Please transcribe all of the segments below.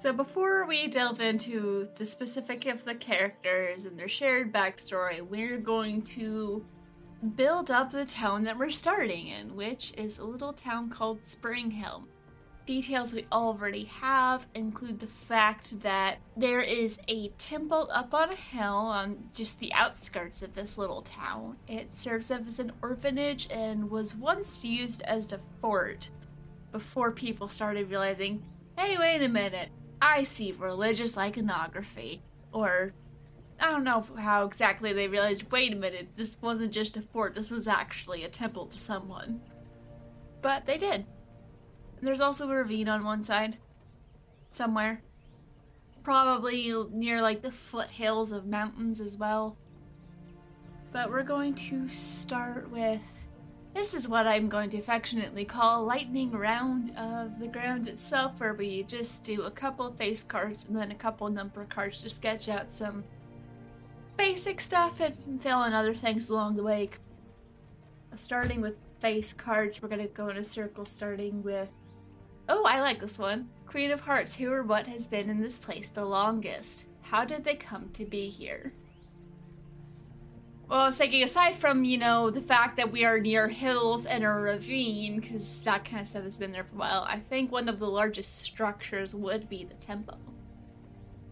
So before we delve into the specific of the characters and their shared backstory, we're going to build up the town that we're starting in, which is a little town called Springhelm. Details we already have include the fact that there is a temple up on a hill on just the outskirts of this little town. It serves as an orphanage and was once used as a fort before people started realizing, hey, wait a minute, I see religious iconography. Or, I don't know how exactly they realized, wait a minute, this wasn't just a fort, this was actually a temple to someone. But they did. There's also a ravine on one side. Somewhere. Probably near, like, the foothills of mountains as well. But we're going to start with... This is what I'm going to affectionately call a lightning round of the ground itself, where we just do a couple of face cards and then a couple of number cards to sketch out some basic stuff and fill in other things along the way. Starting with face cards, we're going to go in a circle starting with... Oh, I like this one. Queen of Hearts, who or what has been in this place the longest? How did they come to be here? Well, I was thinking, aside from, you know, the fact that we are near hills and a ravine, because that kind of stuff has been there for a while, I think one of the largest structures would be the temple,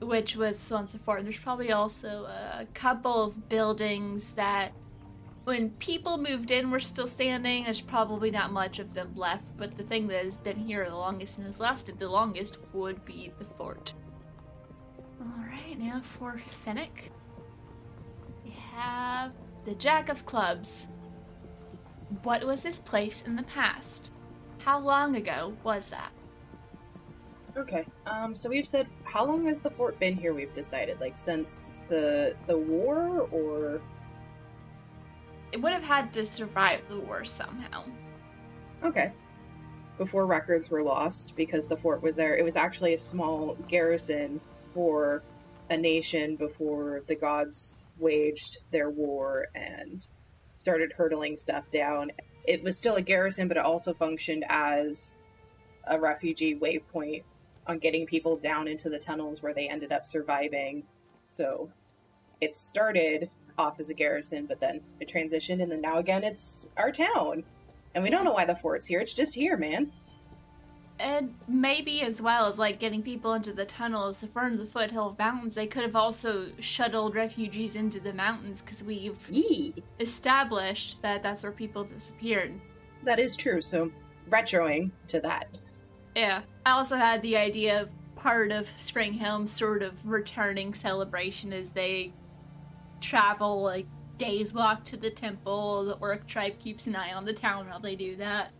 which was once a fort. And there's probably also a couple of buildings that, when people moved in, were still standing. There's probably not much of them left, but the thing that has been here the longest and has lasted the longest would be the fort. Alright, now for Fennec. We have the Jack of Clubs. What was this place in the past? How long ago was that? Okay, so we've said, how long has the fort been here, we've decided? Like, since the war, or... It would have had to survive the war somehow. Okay. Before records were lost, because the fort was there. It was actually a small garrison for a nation before the gods waged their war and started hurtling stuff down. It was still a garrison, but it also functioned as a refugee waypoint on getting people down into the tunnels where they ended up surviving. So it started off as a garrison, but then it transitioned, and then now again it's our town. And we don't know why the fort's here, it's just here, man. And maybe as well as, like, getting people into the tunnels from the foothill mountains, they could have also shuttled refugees into the mountains, because we've established that that's where people disappeared. That is true, so retroing to that. Yeah. I also had the idea of part of Springhelm's sort of returning celebration as they travel, like, days walk to the temple. The orc tribe keeps an eye on the town while they do that.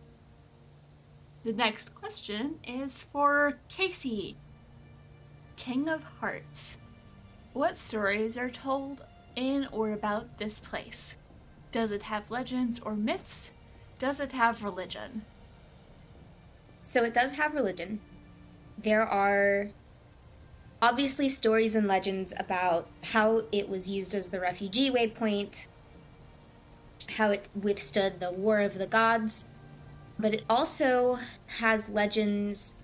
The next question is for Casey. King of Hearts. What stories are told in or about this place? Does it have legends or myths? Does it have religion? So it does have religion. There are obviously stories and legends about how it was used as the refugee waypoint, how it withstood the War of the Gods, but it also has legends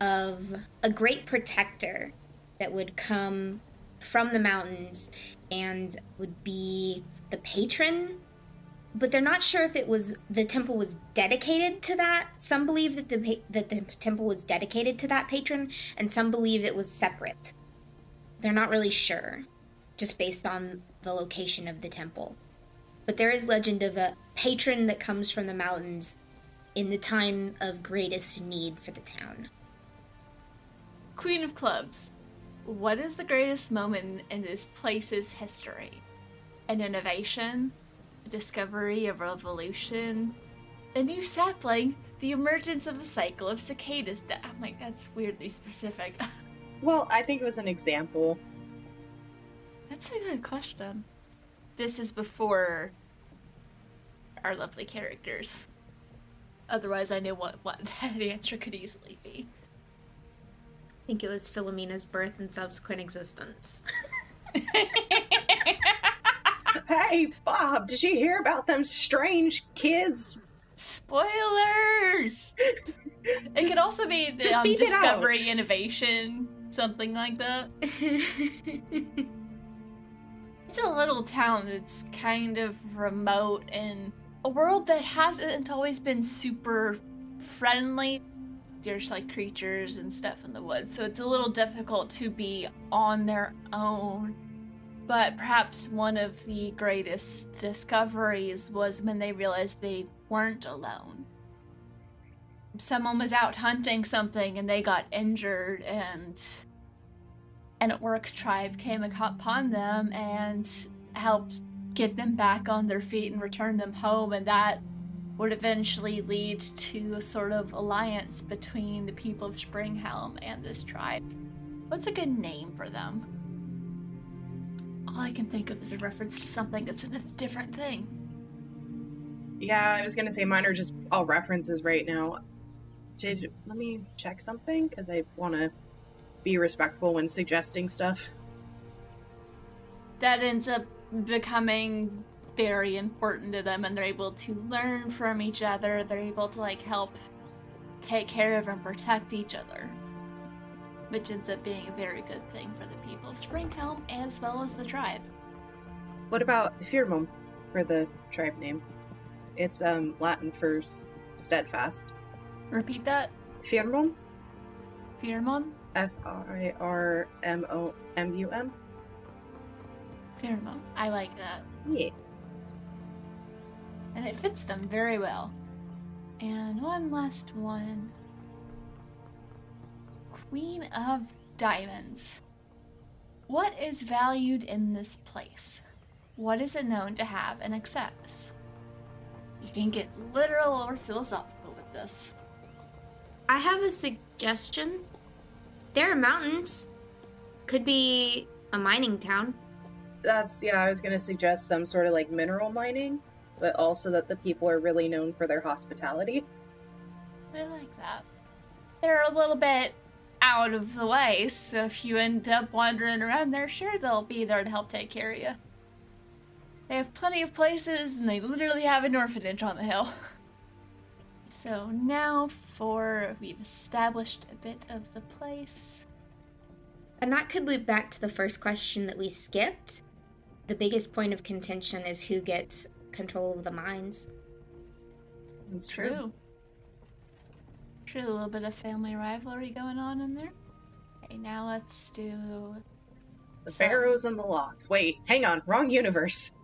of a great protector that would come from the mountains and would be the patron, but they're not sure if the temple was dedicated to that. Some believe that the temple was dedicated to that patron, and some believe it was separate. They're not really sure, just based on the location of the temple. But there is legend of a patron that comes from the mountains in the time of greatest need for the town. Queen of Clubs. What is the greatest moment in this place's history? An innovation? A discovery? A revolution? A new sapling? The emergence of a cycle of cicadas? I'm like, that's weirdly specific. Well, I think it was an example. That's a good question. This is before our lovely characters. Otherwise, I know what the answer could easily be. I think it was Philomena's birth and subsequent existence. Hey, Bob, did you hear about them strange kids? Spoilers! It could also be the discovery, innovation. Something like that. It's a little town that's kind of remote in a world that hasn't always been super friendly. There's like creatures and stuff in the woods, so it's a little difficult to be on their own. But perhaps one of the greatest discoveries was when they realized they weren't alone. Someone was out hunting something and they got injured, and an orc tribe came upon them and helped get them back on their feet and return them home, and that would eventually lead to a sort of alliance between the people of Springhelm and this tribe. What's a good name for them? All I can think of is a reference to something that's a different thing. Yeah, I was gonna say mine are just all references right now. Let me check something, because I want to be respectful when suggesting stuff. That ends up becoming very important to them, and they're able to learn from each other. They're able to, like, help take care of and protect each other, which ends up being a very good thing for the people of Springhelm as well as the tribe. What about Firmum for the tribe name? It's Latin for steadfast. Repeat that. Firmum? Firmon? Firmum. Firmon. I like that. Yeah. And it fits them very well. And one last one. Queen of Diamonds. What is valued in this place? What is it known to have in excess? You can get literal or philosophical with this. I have a suggestion. There are mountains. Could be a mining town. I was gonna suggest some sort of like mineral mining, but also that the people are really known for their hospitality. I like that. They're a little bit out of the way, so if you end up wandering around there, sure, they'll be there to help take care of you. They have plenty of places, and they literally have an orphanage on the hill. So now we've established a bit of the place. And that could loop back to the first question that we skipped. The biggest point of contention is who gets control of the mines. It's True, a little bit of family rivalry going on in there. Okay, now let's do... The Pharaohs and the Logs. Wait, hang on, wrong universe.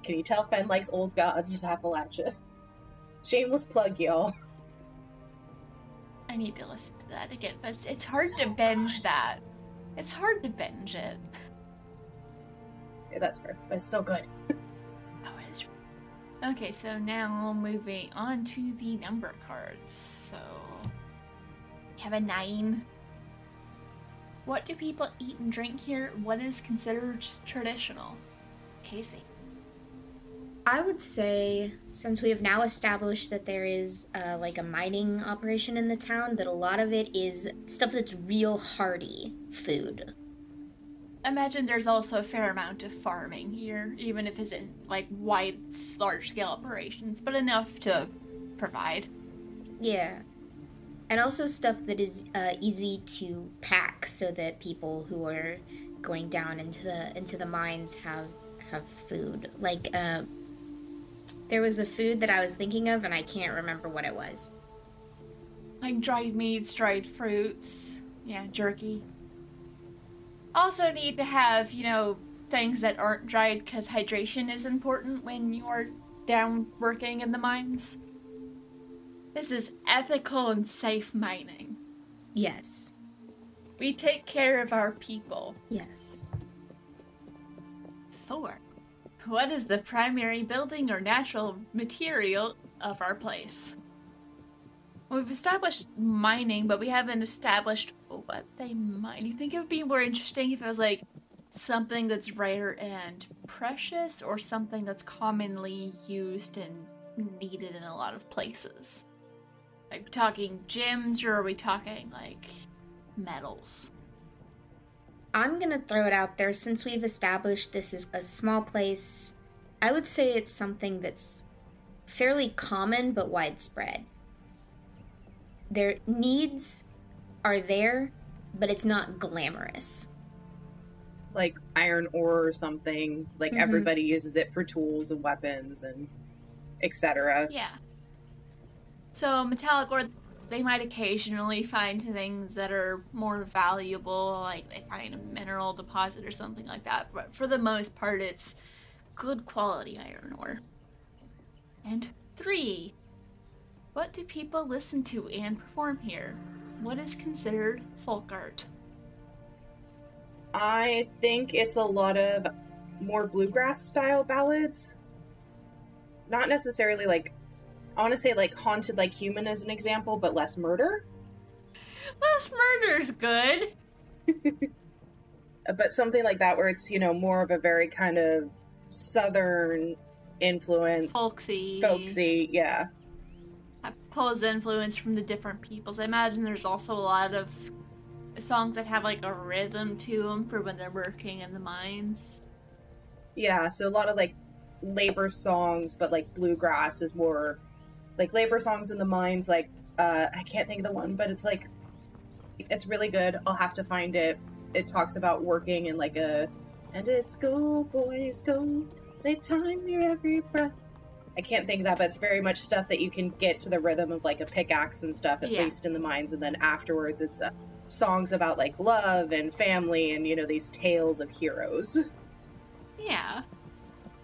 Can you tell Fen likes old gods of Appalachia? Shameless plug, y'all. I need to listen to that again, but it's hard to binge that. It's hard to binge it. Yeah, that's fair. But it's so good. Oh, it is. Okay, so now moving on to the number cards. So, we have a 9. What do people eat and drink here? What is considered traditional? Casey. I would say, since we have now established that there is like a mining operation in the town, that a lot of it is stuff that's real hardy food. Imagine there's also a fair amount of farming here, even if it isn't like wide, large-scale operations, but enough to provide. Yeah. And also stuff that is easy to pack so that people who are going down into the mines have food. Like, there was a food that I was thinking of, and I can't remember what it was. Like dried meats, dried fruits, yeah, jerky. Also need to have, things that aren't dried, because hydration is important when you're down working in the mines. This is ethical and safe mining. Yes. We take care of our people. Yes. 4. What is the primary building or natural material of our place? We've established mining, but we haven't established what they mine. You think it would be more interesting if it was like something that's rare and precious, or something that's commonly used and needed in a lot of places? Like, we talking gems, or are we talking like metals? I'm gonna throw it out there, since we've established this is a small place, I would say it's something that's fairly common but widespread. their needs are there, but it's not glamorous. Like iron ore or something. Like everybody uses it for tools and weapons and etc. Yeah. So metallic ore, they might occasionally find things that are more valuable, like they find a mineral deposit or something like that. But for the most part, it's good quality iron ore. And 3, what do people listen to and perform here? What is considered folk art? I think it's a lot of more bluegrass style ballads. Not necessarily like, I want to say like Haunted Like Human as an example, but less murder. Less murder's good. But something like that where it's, you know, more of a very kind of southern influence. Folksy, yeah. That pulls influence from the different peoples. I imagine there's also a lot of songs that have like a rhythm to them for when they're working in the mines. Yeah, so a lot of like labor songs, but like bluegrass is more like labor songs in the mines. Like I can't think of the one, but it's like it's really good. I'll have to find it. It talks about working in like a and it's go boys go, they time your every breath. I can't think of that, but it's very much stuff that you can get to the rhythm of like a pickaxe and stuff, at least in the mines, and then afterwards it's songs about like love and family and, you know, these tales of heroes. Yeah.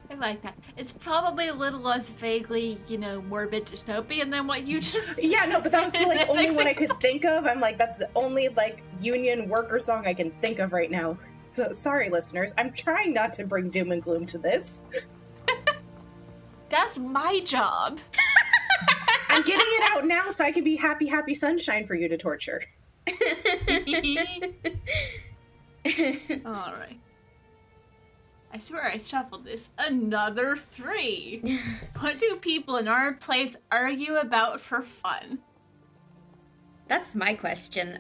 I like that. It's probably a little less vaguely, you know, morbid dystopian than what you just Yeah, no, but that was the like only one I could think of. I'm like, that's the only like union worker song I can think of right now. So sorry, listeners. I'm trying not to bring doom and gloom to this. That's my job. I'm getting it out now so I can be happy, happy sunshine for you to torture. Alright. I swear I shuffled this. Another 3. What do people in our place argue about for fun? That's my question.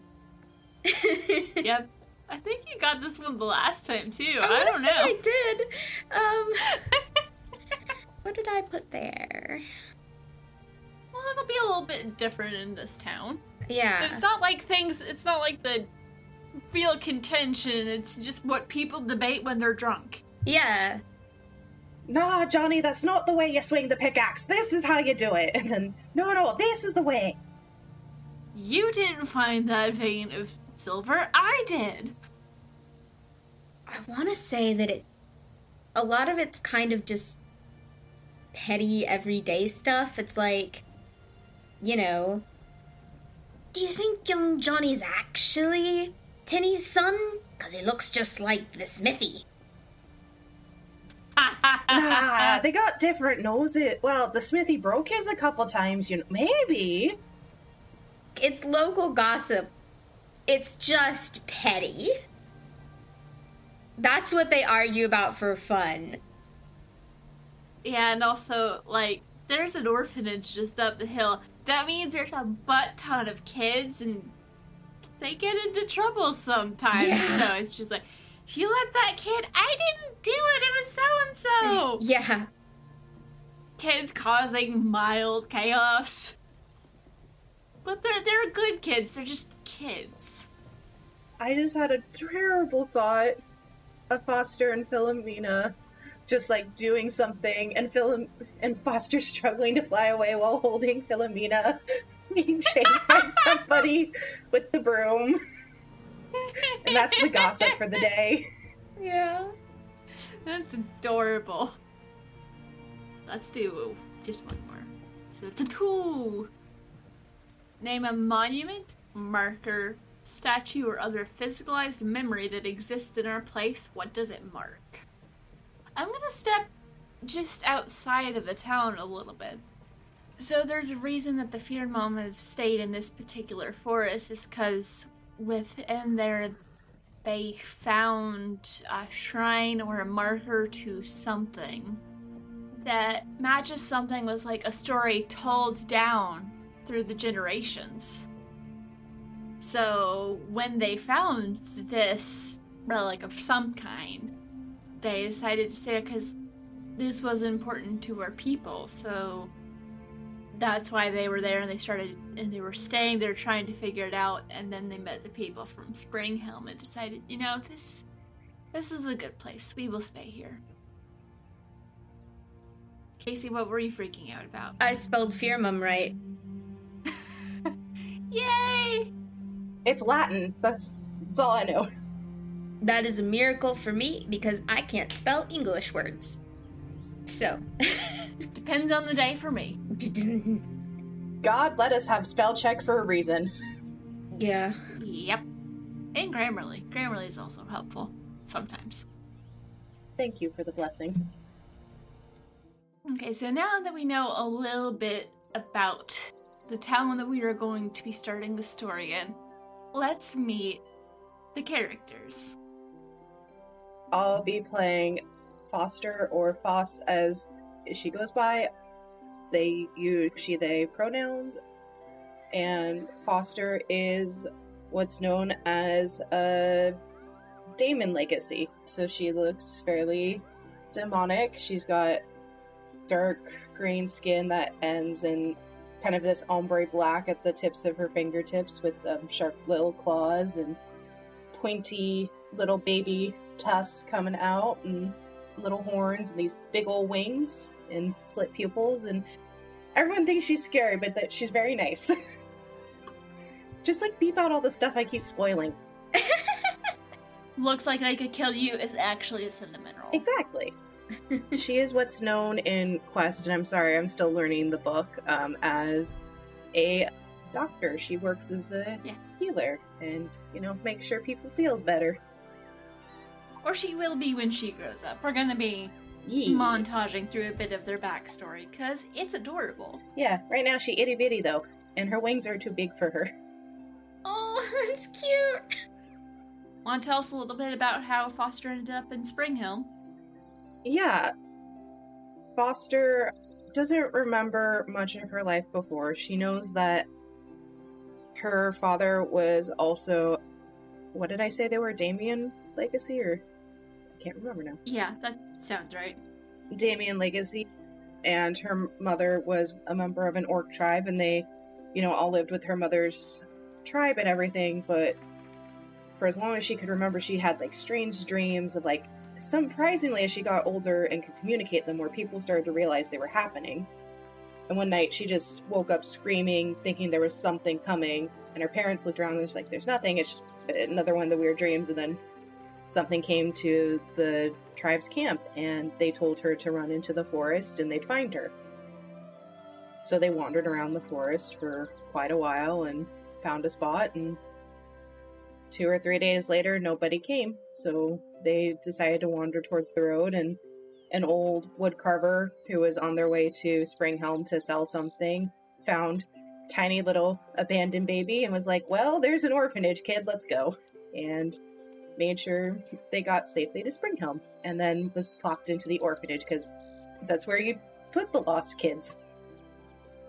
Yep. I think you got this one the last time, too. I don't know. I did. What did I put there? Well, it'll be a little bit different in this town. Yeah. But it's not like the real contention. It's just what people debate when they're drunk. Yeah. Nah, Johnny, that's not the way you swing the pickaxe. This is how you do it. And then, no, this is the way. You didn't find that vein of silver. I did. I want to say that a lot of it's kind of just petty everyday stuff. It's like, you know, do you think young Johnny's actually Tinny's son? 'Cause he looks just like the smithy. Nah, they got different noses. Well, the smithy broke his a couple times, you know. Maybe. It's local gossip. It's just petty. That's what they argue about for fun. Yeah, and also, like, there's an orphanage just up the hill. That means there's a butt ton of kids, and they get into trouble sometimes. Yeah. So it's just like, if you let that kid, I didn't do it, it was so-and-so. Yeah. Kids causing mild chaos. But they're good kids, they're just kids. I just had a terrible thought of Foster and Philomena just like doing something and Foster struggling to fly away while holding Philomena being chased by somebody with the broom. And that's the gossip for the day. Yeah. That's adorable. Let's do just one more. So it's a 2. Name a monument, marker, statue, or other physicalized memory that exists in our place. What does it mark? I'm gonna step just outside of the town a little bit. So there's a reason that the Firmom have stayed in this particular forest is because within there they found a shrine or a marker to something that matches something was like a story told down through the generations. So when they found this relic of some kind, they decided to stay there because this was important to our people. So that's why they were there, and they were staying there trying to figure it out, and then they met the people from Springhelm and decided, this is a good place. We will stay here. Casey, what were you freaking out about? I spelled Firmum right. Yay! It's Latin. That's all I know. That is a miracle for me because I can't spell English words. So. Depends on the day for me. God let us have spell check for a reason. Yeah. Yep. And Grammarly. Grammarly is also helpful sometimes. Thank you for the blessing. Okay, so now that we know a little bit about the town that we are going to be starting the story in, let's meet the characters. I'll be playing Foster, or Foss as she goes by. They use she, they pronouns, and Foster is what's known as a Daemon legacy. So she looks fairly demonic. She's got dark green skin that ends in kind of this ombre black at the tips of her fingertips with sharp little claws and pointy little baby tusks coming out and little horns and these big old wings and slit pupils, and everyone thinks she's scary, but that she's very nice. Just beep out all the stuff I keep spoiling. Looks like I could kill you is actually a cinnamon roll. Exactly. She is what's known in Quest, and I'm sorry, I'm still learning the book, as a doctor. She works as a healer and, make sure people feels better. Or she will be when she grows up. We're gonna be montaging through a bit of their backstory, because it's adorable. Yeah, right now she itty bitty though, and her wings are too big for her. Oh, that's cute! Want to tell us a little bit about how Foster ended up in Springhelm? Yeah. Foster doesn't remember much of her life before. She knows that her father was also, what did I say they were, Daemon legacy, or I can't remember now. Yeah, that sounds right. Daemon legacy, and her mother was a member of an orc tribe, and they, all lived with her mother's tribe and everything, but for as long as she could remember, she had strange dreams of surprisingly, as she got older and could communicate them, where people started to realize they were happening. And one night she just woke up screaming, thinking there was something coming, and her parents looked around and was like, there's nothing, it's just another one of the weird dreams. And then something came to the tribe's camp, and they told her to run into the forest and they'd find her. So they wandered around the forest for quite a while and found a spot, and 2 or 3 days later, nobody came. So they decided to wander towards the road, and an old woodcarver who was on their way to Springhelm to sell something found tiny little abandoned baby and was like, well, there's an orphanage, kid, let's go. And made sure they got safely to Springhelm, and then was plopped into the orphanage because that's where you put the lost kids.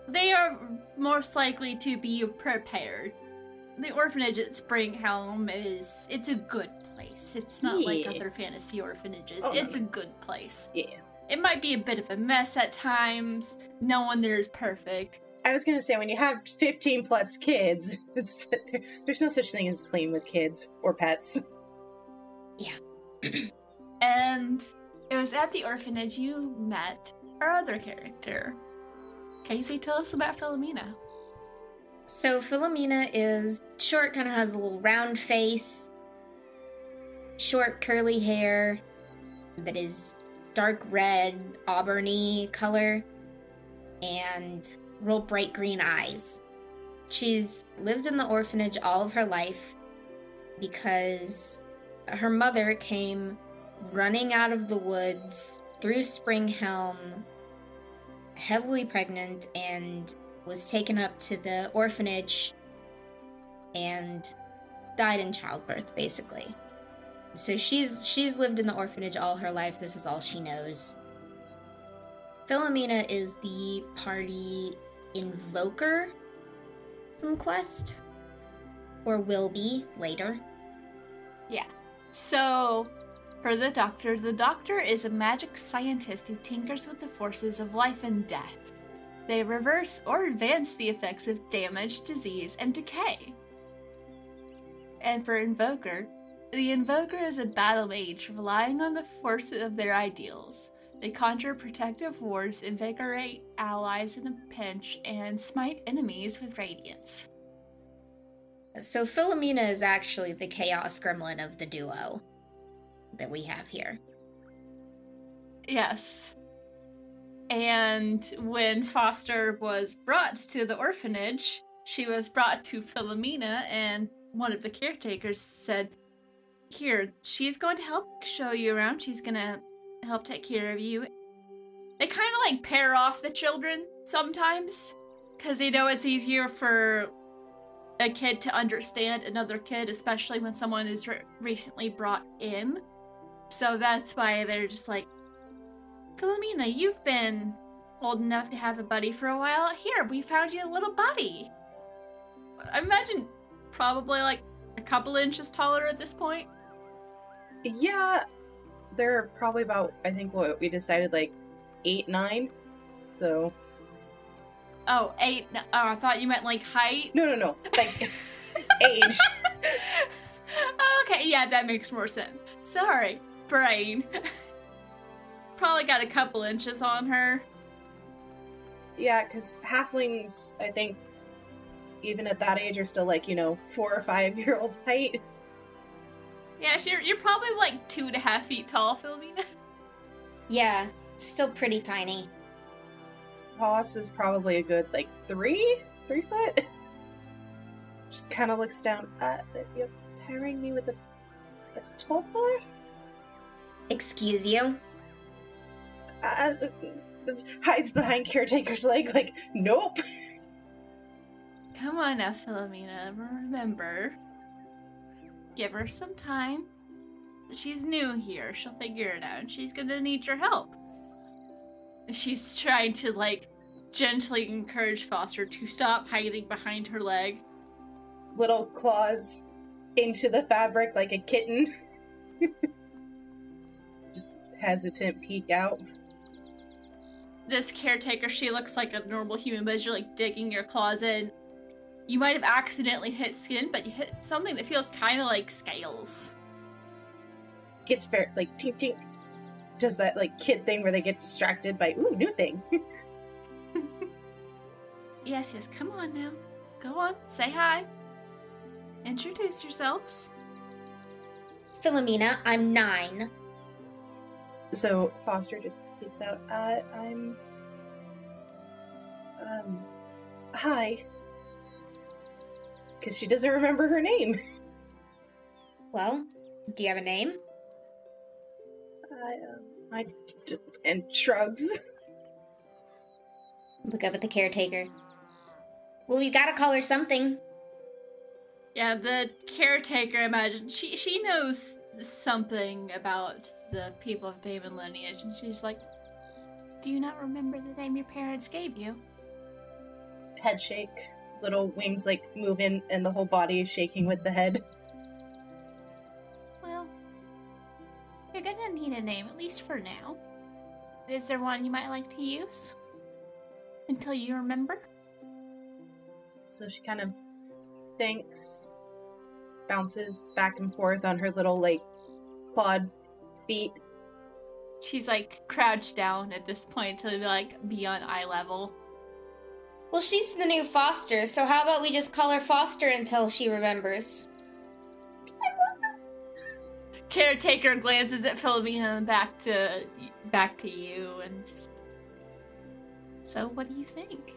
They are most likely to be prepared. The orphanage at Springhelm it's a good place. It's not like other fantasy orphanages. Oh, it's no. a good place. Yeah. It might be a bit of a mess at times. No one there is perfect. I was going to say, when you have 15 plus kids, there's no such thing as clean with kids or pets. Yeah. And it was at the orphanage you met our other character. Casey, tell us about Philomena. So Philomena is short, kind of has a little round face, short curly hair that is dark red, auburny color, and real bright green eyes. She's lived in the orphanage all of her life because her mother came running out of the woods through Springhelm, heavily pregnant, and was taken up to the orphanage and died in childbirth, basically. So she's lived in the orphanage all her life. This is all she knows. Philomena is the party invoker from Quest, or will be later. Yeah. So, for the Doctor is a magic scientist who tinkers with the forces of life and death. They reverse or advance the effects of damage, disease, and decay. And for Invoker, the Invoker is a battle mage relying on the force of their ideals. They conjure protective wards, invigorate allies in a pinch, and smite enemies with radiance. So Philomena is actually the chaos gremlin of the duo that we have here. Yes. And when Foster was brought to the orphanage, she was brought to Philomena, and one of the caretakers said, "Here, she's going to help show you around. She's going to help take care of you." They kind of like pair off the children sometimes, because they know it's easier for a kid to understand another kid, especially when someone is recently brought in. So that's why they're just like, "Philomena, you've been old enough to have a buddy for a while. Here, we found you a little buddy." I imagine probably like a couple inches taller at this point. Yeah, they're probably about, I think what we decided, like 8, 9. So. Oh, 8. Oh, I thought you meant like height. No. Like age. Okay, yeah, that makes more sense. Sorry, brain. Probably got a couple inches on her. Yeah, because halflings, I think, even at that age, are still like, 4 or 5-year-old height. Yeah, so you're probably like 2.5 feet tall, Philomena. Yeah, still pretty tiny. Hoss is probably a good, like, 3 foot? Just kind of looks down at it. You're pairing me with a tall fella? Excuse you? Hides behind caretaker's leg, like, nope. Come on now, Philomena. Remember, give her some time. She's new here. She'll figure it out, and she's gonna need your help. She's trying to, like, gently encourage Foster to stop hiding behind her leg. Little claws into the fabric like a kitten. Just hesitant peek out. This caretaker, she looks like a normal human, but as you're, like, digging your claws in, you might have accidentally hit skin, but you hit something that feels kind of like scales. Gets fair, like, tink tink. Does that, like, kid thing where they get distracted by, ooh, new thing. Yes, come on now. Go on, say hi. Introduce yourselves. Philomena, I'm 9. So Foster just peeks out. I'm... Hi. Because she doesn't remember her name. Well, do you have a name? And shrugs. Look up at the caretaker. Well, you gotta call her something. Yeah, the caretaker, imagine, she knows something about the people of Daemon lineage, and she's like, "Do you not remember the name your parents gave you?" Head shake. Little wings, like, move in, and the whole body is shaking with the head. Well, you're gonna need a name, at least for now. Is there one you might like to use? Until you remember? So she kind of thinks, bounces back and forth on her little, like, clawed feet. She's, like, crouched down at this point to, like, be on eye level. Well, she's the new Foster, so how about we just call her Foster until she remembers? Caretaker glances at Philomena and back to you, and so what do you think?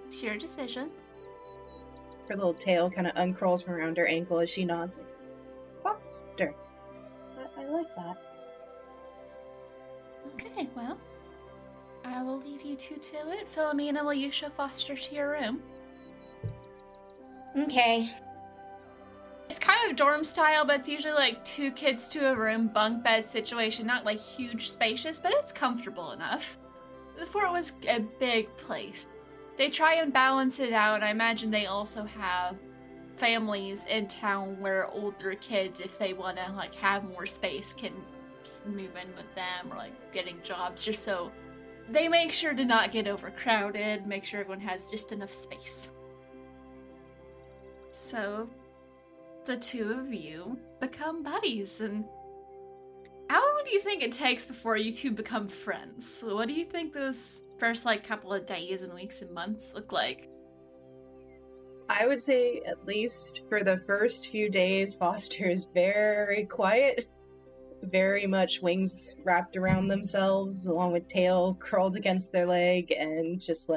It's your decision. Her little tail kind of uncurls from around her ankle as she nods. Like, Foster. I like that. Okay, well, I will leave you two to it. Philomena, will you show Foster to your room? Okay. It's kind of dorm style, but it's usually like 2 kids to a room, bunk bed situation. Not like huge spacious, but it's comfortable enough. The fort was a big place. They try and balance it out. I imagine they also have families in town where older kids, if they want to like have more space, can just move in with them, or like getting jobs, just so they make sure to not get overcrowded, make sure everyone has just enough space. So, the two of you become buddies, and how long do you think it takes before you two become friends? What do you think those first, couple of days and weeks and months look like? I would say at least for the first few days, Foster is very quiet. Very much wings wrapped around themselves, along with tail curled against their leg, and just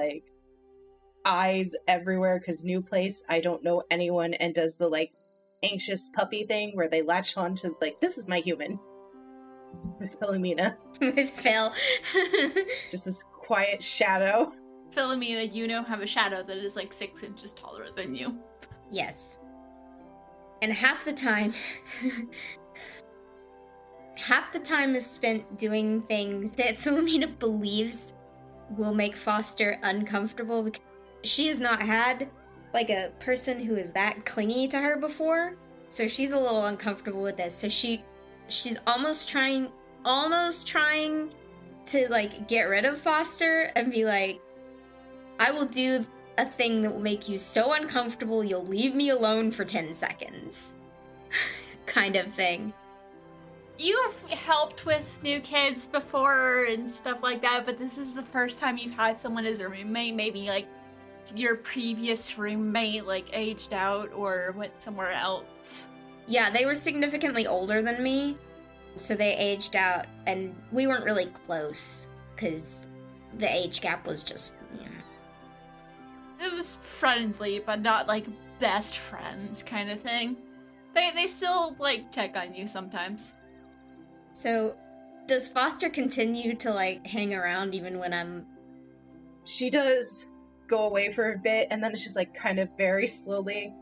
eyes everywhere because new place, I don't know anyone, and does the anxious puppy thing where they latch on to this is my human. With Philomena. With Phil. Just this quiet shadow. Philomena, have a shadow that is 6 inches taller than you. Yes. And half the time is spent doing things that Philomena believes will make Foster uncomfortable, because she has not had a person who is that clingy to her before, so she's a little uncomfortable with this. So she's almost trying to get rid of Foster and be like, I will do a thing that will make you so uncomfortable you'll leave me alone for 10 seconds. Kind of thing. You have helped with new kids before and stuff like that, but this is the first time you've had someone as a roommate. Maybe your previous roommate aged out or went somewhere else. Yeah, they were significantly older than me, so they aged out, and we weren't really close because the age gap was just, It was friendly, but not best friends kind of thing. They still check on you sometimes. So, does Foster continue to hang around even when I'm... She does go away for a bit, and then it's just kind of very slowly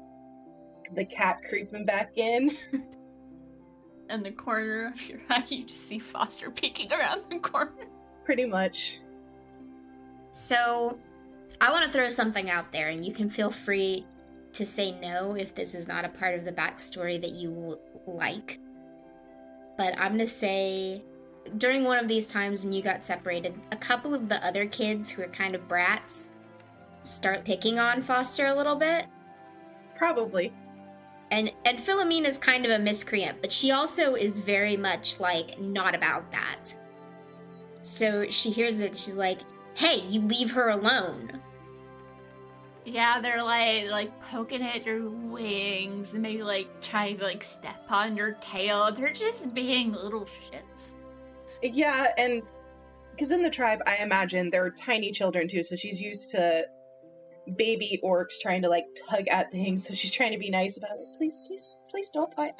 the cat creeping back in. In the corner of your eye, you just see Foster peeking around the corner. Pretty much. So, I want to throw something out there, and you can feel free to say no if this is not a part of the backstory that you like. But I'm going to say, during one of these times when you got separated, a couple of the other kids who are kind of brats start picking on Foster a little bit. Probably. And Philomena's kind of a miscreant, but she also is very much, not about that. So she hears it, and she's like, hey, you leave her alone. Yeah, they're poking at your wings and maybe trying to step on your tail. They're just being little shits. Yeah, and because in the tribe, I imagine they're tiny children too, so she's used to baby orcs trying to tug at things, so she's trying to be nice about it. Please stop. I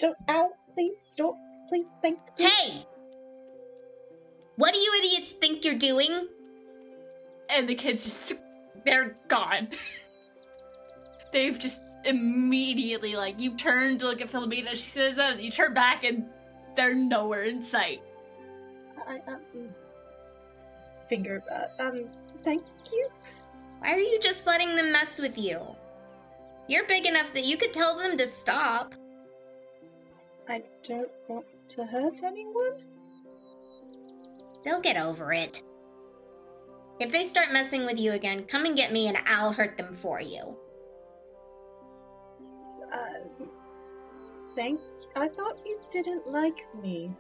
don't. Ow! Please stop. Please, thank you. Hey! What do you idiots think you're doing? And the kids just, they're gone. They've just immediately, you turn to look at Philomena, she says that, you turn back, and they're nowhere in sight. Finger, thank you. Why are you just letting them mess with you? You're big enough that you could tell them to stop. I don't want to hurt anyone. They'll get over it. If they start messing with you again, come and get me and I'll hurt them for you. I thought you didn't like me.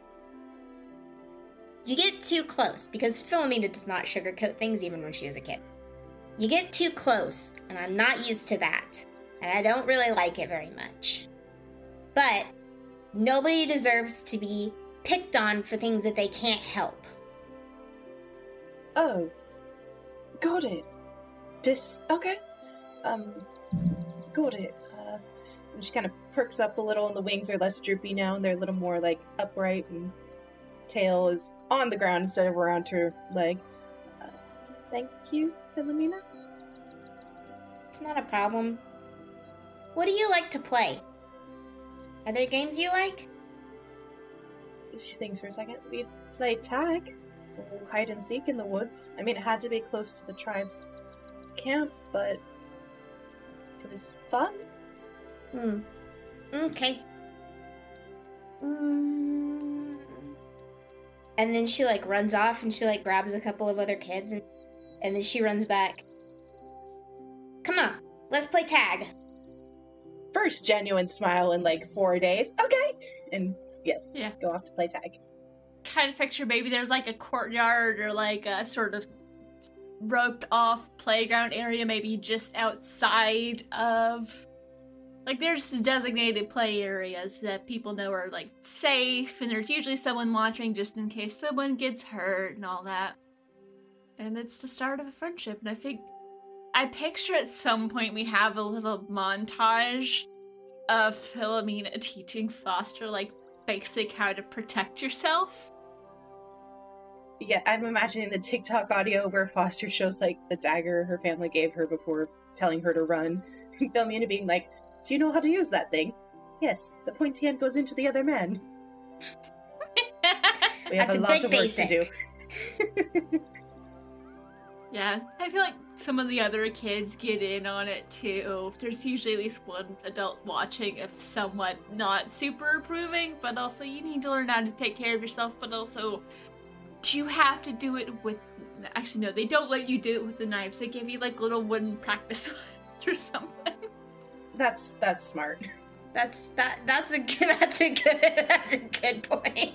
You get too close, because Philomena does not sugarcoat things even when she was a kid. You get too close, and I'm not used to that, and I don't really like it very much. But nobody deserves to be picked on for things that they can't help. Oh. Got it. Okay. Got it. And she kind of perks up a little, and the wings are less droopy now, and they're a little more, upright, and tail is on the ground instead of around her leg. Thank you, Philomena. It's not a problem. What do you like to play? Are there games you like? She thinks for a second. We play tag. Or hide and seek in the woods. I mean, it had to be close to the tribe's camp, but it was fun. Okay. And then she, like, runs off and she, like, grabs a couple of other kids and then she runs back. Come on, let's play tag. First genuine smile in like 4 days. Okay. And yes, Yeah. go off to play tag. Kind of picture maybe there's like a courtyard or like a sort of roped off playground area, maybe just outside of, like, there's designated play areas that people know are like safe, and there's usually someone watching just in case someone gets hurt and all that. And it's the start of a friendship, and I picture at some point we have a little montage of Philomena teaching Foster, like, basic how to protect yourself. Yeah, I'm imagining the TikTok audio where Foster shows, like, the dagger her family gave her before telling her to run. Philomena being like, do you know how to use that thing? Yes, the pointy end goes into the other man. We have That's a lot big of work basic. to do. Yeah, I feel like some of the other kids get in on it too. There's usually at least one adult watching, if somewhat not super approving, but also you need to learn how to take care of yourself, but also, do you have to do it with... Actually, no, they don't let you do it with the knives. They give you, like, little wooden practice ones or something. That's smart. That's a good point.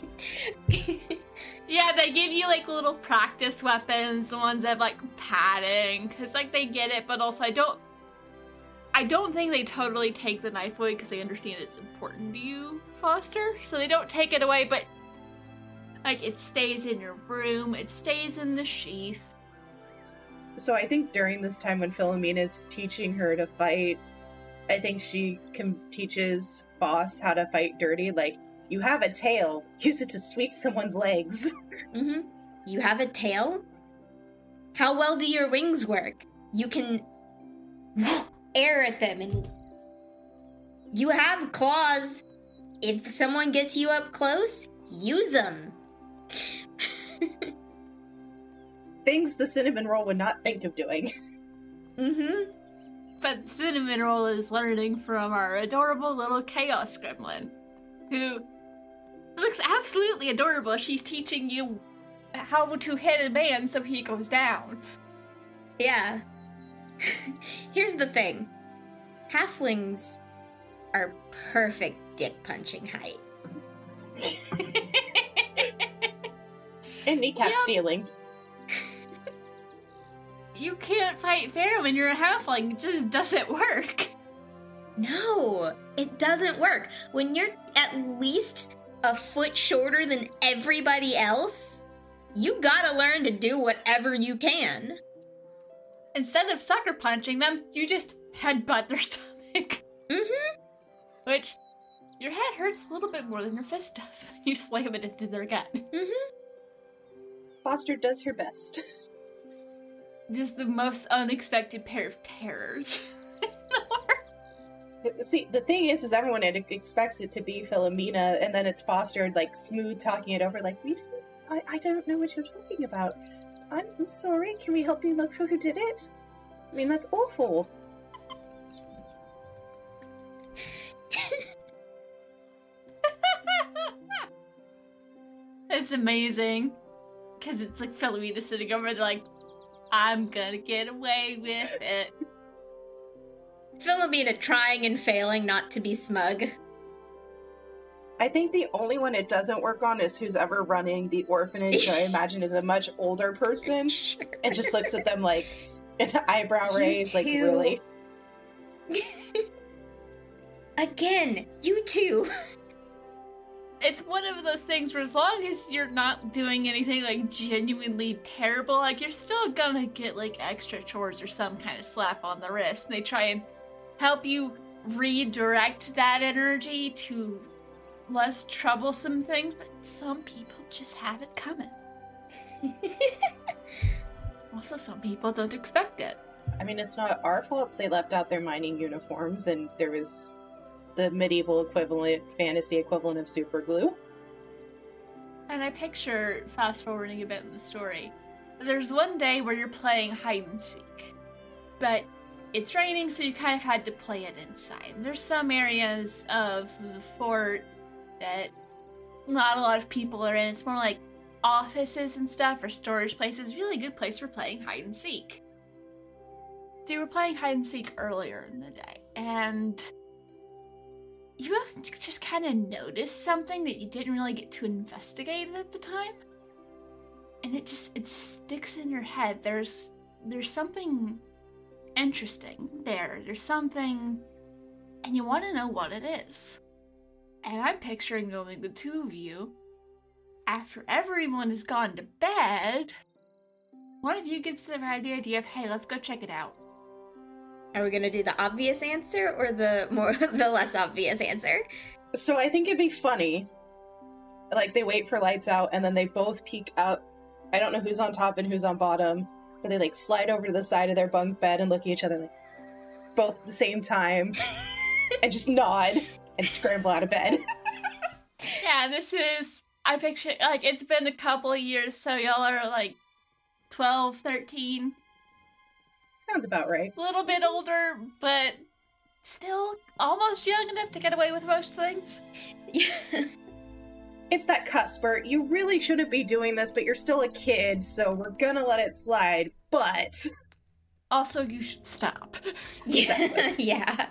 Yeah, they give you, like, little practice weapons, the ones that have, like, padding, because, like, they get it, but also I don't think they totally take the knife away because they understand it's important to you, Foster, so they don't take it away, but, like, it stays in your room, it stays in the sheath. So I think during this time when Philomena's teaching her to fight, I think she teaches Boss how to fight dirty, like, you have a tail, use it to sweep someone's legs. Mm-hmm. You have a tail? How well do your wings work? You can air at them, and you have claws. If someone gets you up close, use them. Things the cinnamon roll would not think of doing. Mm-hmm. But Cinnamon Roll is learning from our adorable little Chaos Gremlin, who looks absolutely adorable. She's teaching you how to hit a man so he goes down. Yeah. Here's the thing. Halflings are perfect dick punching height. And kneecap Yep. stealing. You can't fight fair when you're a halfling. It just doesn't work. No, it doesn't work. When you're at least a foot shorter than everybody else, you gotta learn to do whatever you can. Instead of sucker punching them, you just headbutt their stomach. Mm-hmm. Which, your head hurts a little bit more than your fist does when you slam it into their gut. Mm-hmm. Foster does her best. Just the most unexpected pair of terrors in the world. See, the thing is everyone expects it to be Philomena, and then it's Foster, like, smooth talking it over, like, I don't know what you're talking about. I'm sorry, can we help you look for who did it? I mean, that's awful. It's amazing. Because it's like Philomena sitting over there like, I'm gonna get away with it. Philomena trying and failing not to be smug. I think the only one it doesn't work on is who's ever running the orphanage, who I imagine is a much older person, Sure. and just looks at them like, an eyebrow You raise, like, two. really? Again, you two. It's one of those things where as long as you're not doing anything like genuinely terrible, like you're still gonna get like extra chores or some kind of slap on the wrist. And they try and help you redirect that energy to less troublesome things, but some people just have it coming. Also, some people don't expect it. I mean, it's not our fault they left out their mining uniforms, and there was the medieval equivalent, fantasy equivalent of super glue. And I picture, fast forwarding a bit in the story, there's one day where you're playing hide and seek, but it's raining, so you kind of had to play it inside. There's some areas of the fort that not a lot of people are in. It's more like offices and stuff, or storage places, really good place for playing hide and seek. So you were playing hide and seek earlier in the day, and you have just kind of noticed something that you didn't really get to investigate at the time. And it sticks in your head. There's something interesting there. There's something, and you want to know what it is. And I'm picturing only the two of you, after everyone has gone to bed, one of you gets the idea of, hey, let's go check it out. Are we gonna do the obvious answer or the less obvious answer? So I think it'd be funny. Like, they wait for lights out, and then they both peek up. I don't know who's on top and who's on bottom, but they, like, slide over to the side of their bunk bed and look at each other, like, both at the same time, and just nod and scramble out of bed. Yeah, I picture, like, it's been a couple of years, so y'all are, like, 12, 13. Sounds about right. A little bit older, but still almost young enough to get away with most things. It's that Cuthbert. You really shouldn't be doing this, but you're still a kid, so we're gonna let it slide, but... Also, you should stop. Exactly. Yeah.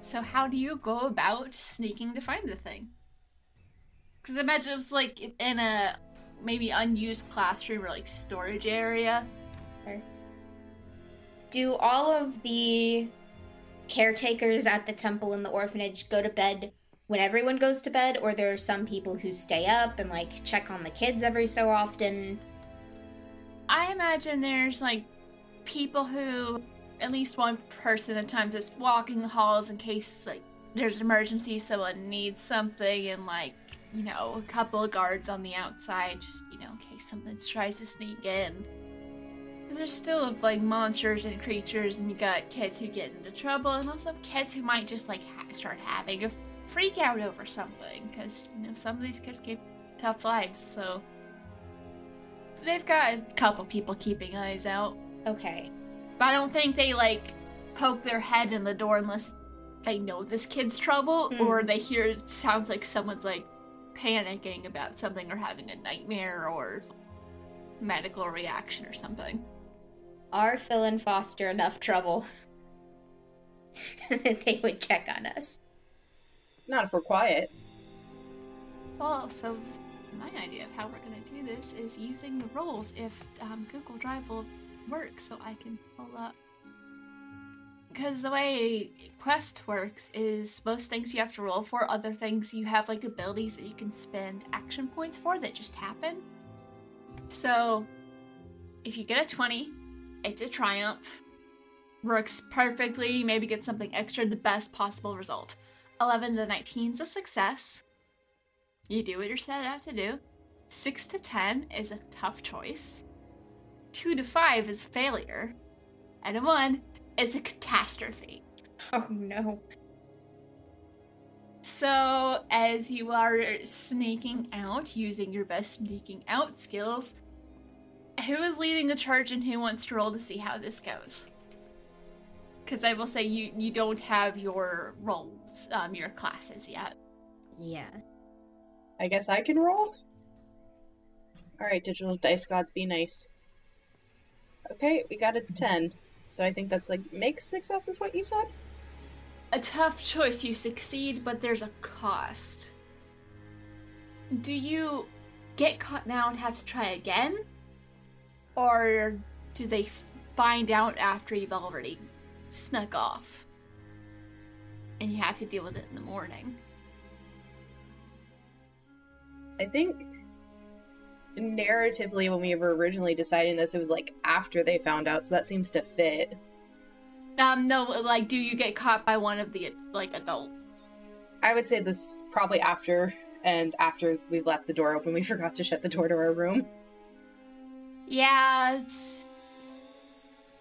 So how do you go about sneaking to find the thing? Because imagine it was, like, in a maybe unused classroom or, like, storage area. Do all of the caretakers at the temple and the orphanage go to bed when everyone goes to bed, or there are some people who stay up and, like, check on the kids every so often? I imagine there's, like, people who, at least one person at a time, just walking the halls in case, like, there's an emergency, someone needs something, and, like, you know, a couple of guards on the outside, just, you know, in case someone tries to sneak in. There's still, like, monsters and creatures, and you got kids who get into trouble, and also kids who might just, like, start having a freak out over something, because, you know, some of these kids get tough lives, so they've got a couple people keeping eyes out. Okay. But I don't think they, like, poke their head in the door unless they know this kid's trouble, or they hear it sounds like someone's, like, panicking about something, or having a nightmare, or medical reaction or something. Are Phil and Foster enough trouble that they would check on us? Not if we're quiet. Well, so my idea of how we're going to do this is using the roles if Google Drive will work, so I can pull up. Because the way Quest works is most things you have to roll for, other things you have, like, abilities that you can spend action points for that just happen. So if you get a 20, it's a triumph. Works perfectly, maybe get something extra, the best possible result. 11 to 19 is a success. You do what you're set out to do. 6 to 10 is a tough choice. 2 to 5 is failure. And a 1 is a catastrophe. Oh no. So, as you are sneaking out, using your best sneaking out skills, who is leading the charge and who wants to roll to see how this goes? Because I will say you don't have your roles, your classes yet. Yeah. I guess I can roll? Alright, digital dice gods, be nice. Okay, we got a 10. So I think that's, like, makes success is what you said? A tough choice. You succeed, but there's a cost. Do you get caught now and have to try again? Or do they find out after you've already snuck off? And you have to deal with it in the morning? I think narratively when we were originally deciding this, it was, like, after they found out, so that seems to fit. No, like, do you get caught by one of the, like, adult? I would say this probably after, and after we left the door open, we forgot to shut the door to our room. Yeah,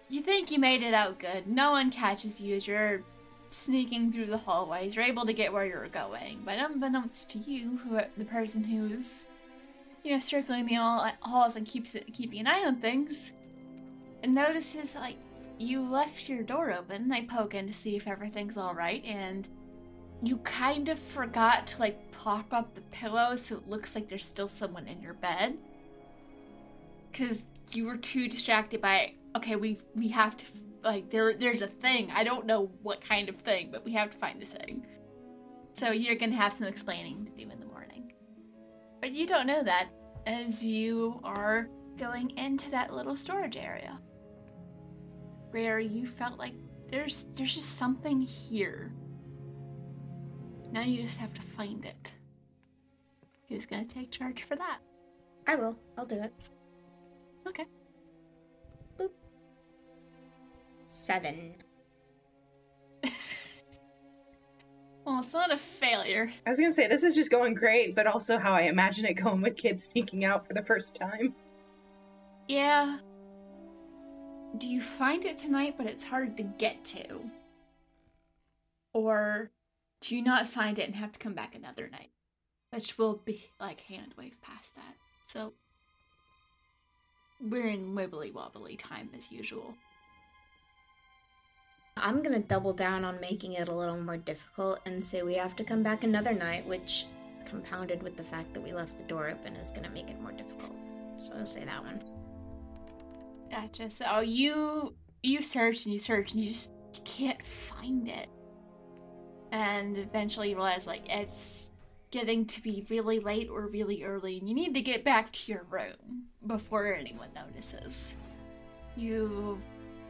you think you made it out good. No one catches you as you're sneaking through the hallways. You're able to get where you're going. But unbeknownst to you, the person who's, you know, circling the halls and keeping an eye on things, and notices, like, you left your door open. They poke in to see if everything's alright, and you kind of forgot to, like, pop up the pillow so it looks like there's still someone in your bed. Because you were too distracted by, okay, we have to, like, there's a thing. I don't know what kind of thing, but we have to find the thing. So you're gonna have some explaining to do in the morning. But you don't know that as you are going into that little storage area where you felt like there's just something here. Now you just have to find it. Who's gonna take charge for that? I will. I'll do it. Okay. Boop. 7. Well, it's not a failure. I was gonna say, this is just going great, but also how I imagine it going with kids sneaking out for the first time. Yeah. Do you find it tonight, but it's hard to get to? Or do you not find it and have to come back another night? Which will be like hand wave past that. So we're in wibbly wobbly time as usual. I'm gonna double down on making it a little more difficult and say we have to come back another night, which, compounded with the fact that we left the door open, is gonna make it more difficult. So I'll say that one. Gotcha. So you search and you search and you can't find it. And eventually you realize, like, it's getting to be really late or really early and you need to get back to your room before anyone notices. You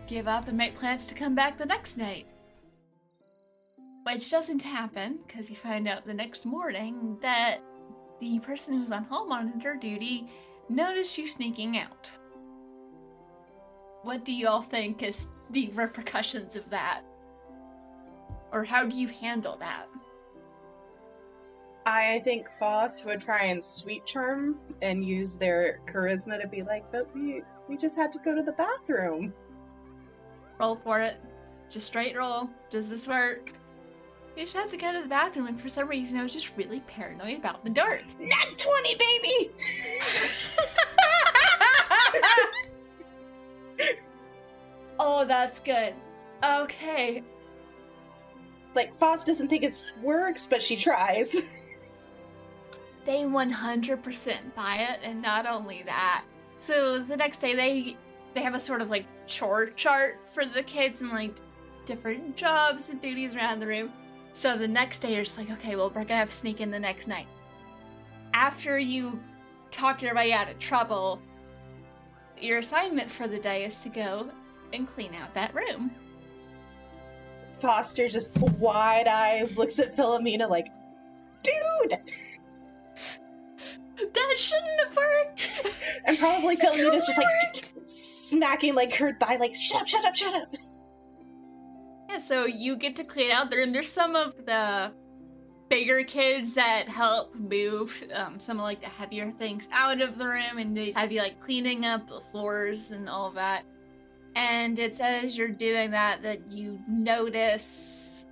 give up and make plans to come back the next night. Which doesn't happen, because you find out the next morning that the person who's on hall monitor duty noticed you sneaking out. What do you all think is the repercussions of that? Or how do you handle that? I think Foss would try and sweet charm and use their charisma to be like, but we just had to go to the bathroom. Roll for it. Just straight roll. Does this work? You just have to go to the bathroom, and for some reason I was just really paranoid about the dark. Nat 20, baby! Oh, that's good. Okay. Like, Foss doesn't think it works, but she tries. They 100% buy it, and not only that. So the next day they have a sort of like chore chart for the kids and like different jobs and duties around the room. So the next day you're just like, okay, well, we're gonna have to sneak in the next night. After you talk your way out of trouble, your assignment for the day is to go and clean out that room. Foster just wide eyes looks at Philomena like, dude! That shouldn't have worked! And probably Philomena's just like smacking like her thigh like, shut up, shut up, shut up! Yeah, so you get to clean out the room. There's some of the bigger kids that help move some of like the heavier things out of the room, and they have you like cleaning up the floors and all of that. And it's as you're doing that you notice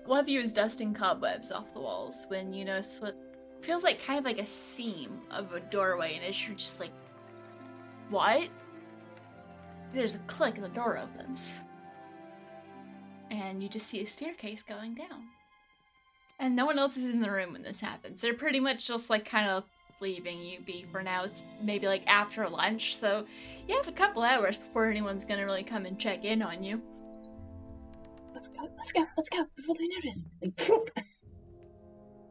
one of you is dusting cobwebs off the walls when you notice what feels like kind of like a seam of a doorway, and as you're just like, what? There's a click and the door opens. And you just see a staircase going down. And no one else is in the room when this happens. They're pretty much just like kind of leaving you be for now. It's maybe like after lunch, so you have a couple hours before anyone's gonna really come and check in on you. Let's go, before they notice. And poof.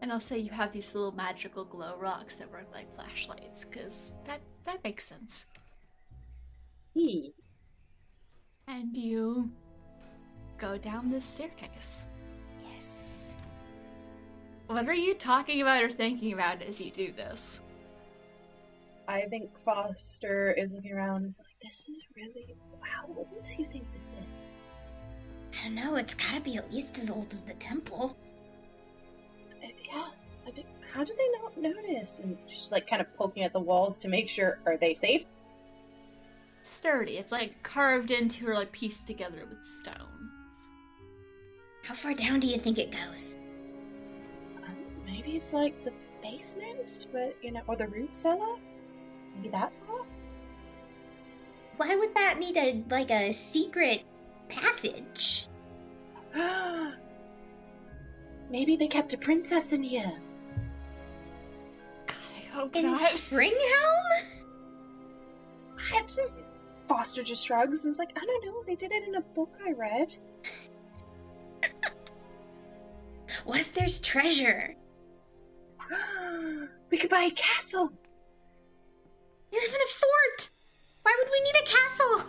And I'll say you have these little magical glow rocks that work like flashlights, because that makes sense. And you go down this staircase. Yes. What are you talking about or thinking about as you do this? I think Foster is looking around and is like, this is really... How old do you think this is? I don't know, it's gotta be at least as old as the temple. Yeah, how did they not notice? And she's like kind of poking at the walls to make sure, are they safe? Sturdy. It's like carved into or like pieced together with stone. How far down do you think it goes? Maybe it's like the basement, but or the root cellar? Maybe that far? Why would that need a secret passage? Maybe they kept a princess in here. God, I hope In not. Springhelm? I had to. Foster just shrugs and is like, I don't know, they did it in a book I read. What if there's treasure? We could buy a castle. We live in a fort! Why would we need a castle?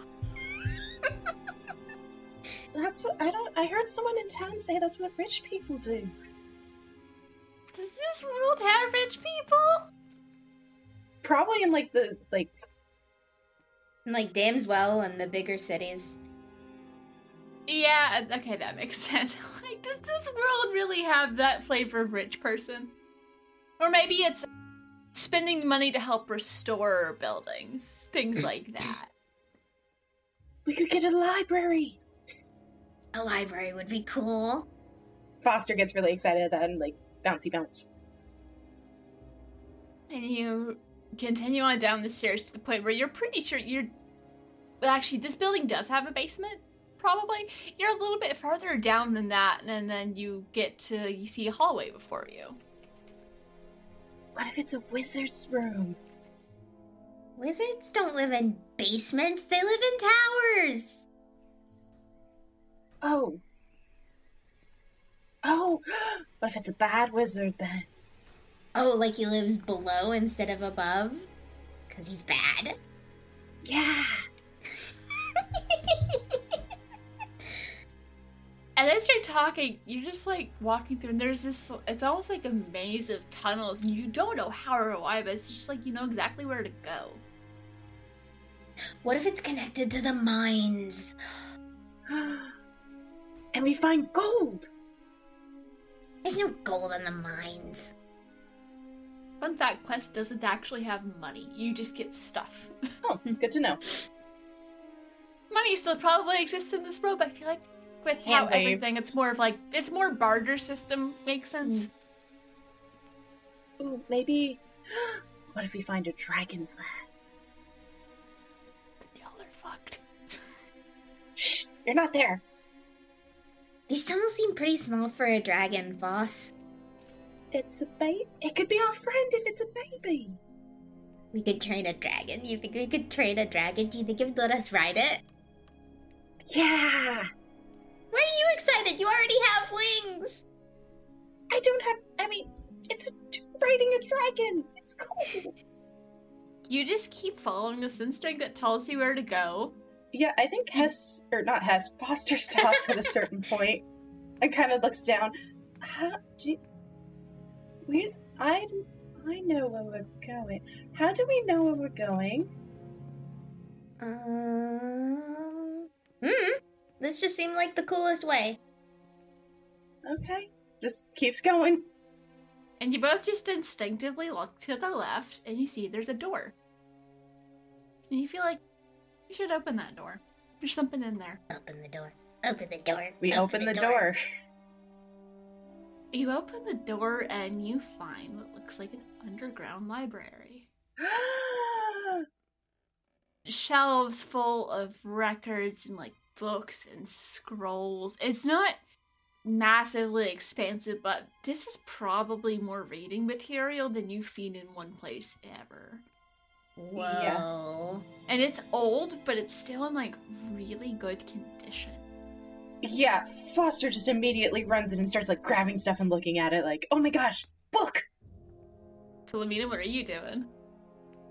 That's what I heard someone in town say that's what rich people do. Does this world have rich people? Probably in like Like Damswell and the bigger cities. Yeah, okay, that makes sense. Like, does this world really have that flavor of rich person? Or maybe it's spending money to help restore buildings, things like that. We could get a library. A library would be cool. Foster gets really excited at that and like bouncy bounce. And you continue on down the stairs to the point where you're pretty sure you're... Actually, this building does have a basement, probably. You're a little bit farther down than that, and then you see a hallway before you. What if it's a wizard's room? Wizards don't live in basements, they live in towers! Oh. What if it's a bad wizard then? Oh, like he lives below instead of above? Because he's bad? Yeah. And as you're talking, you're just like walking through, and there's this, it's almost like a maze of tunnels, and you don't know how or why, but it's just like you know exactly where to go. What if it's connected to the mines? And we find gold. There's no gold in the mines. Fun fact, Quest doesn't actually have money. You just get stuff. Oh, good to know. Money still probably exists in this world, but I feel like with how Hand-waved. everything, it's more of like, it's more barter system, makes sense. Ooh, maybe. What if we find a dragon's lair? Then y'all are fucked. Shh, you're not there. These tunnels seem pretty small for a dragon, Voss. It's a baby. It could be our friend if it's a baby. We could train a dragon. You think we could train a dragon? Do you think it would let us ride it? Yeah. Why are you excited? You already have wings! It's riding a dragon. It's cool. You just keep following this instinct that tells you where to go. Yeah, I think Foster stops at a certain point and kind of looks down. I know where we're going. How do we know where we're going? This just seemed like the coolest way. Okay, just keeps going. And you both just instinctively look to the left, and you see there's a door. And you feel like you should open that door. There's something in there. Open the door. Open the door. We open the door. You open the door, and you find what looks like an underground library. Shelves full of records and like books and scrolls. It's not massively expansive, but this is probably more reading material than you've seen in one place ever. Whoa. And it's old, but it's still in like really good condition. Yeah, Foster just immediately runs in and starts like grabbing stuff and looking at it like, oh my gosh, book! Philomena, what are you doing?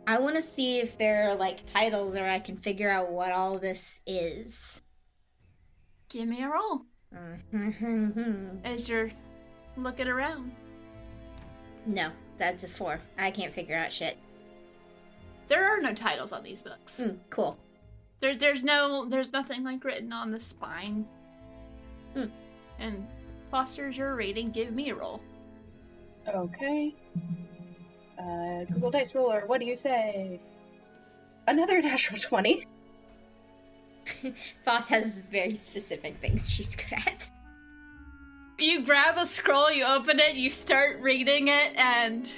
I want to see if there are like titles or I can figure out what all this is. Give me a roll as you're looking around. No, that's a 4. I can't figure out shit. There are no titles on these books. Cool. There's nothing like written on the spine. And Foster's your rating. Give me a roll. Okay. Google Dice Roller, what do you say? Another natural 20. Voss has very specific things she's good at. You grab a scroll, you open it, you start reading it, and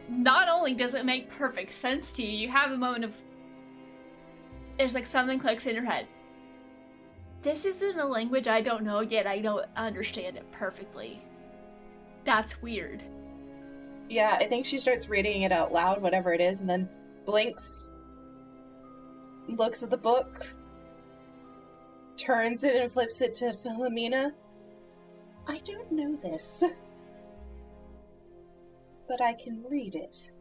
not only does it make perfect sense to you, you have a moment of... There's like something clicks in your head. This isn't a language I don't know yet. I don't understand it perfectly. That's weird. Yeah, I think she starts reading it out loud, whatever it is, and then blinks, looks at the book, turns it and flips it to Philomena. I don't know this, but I can read it.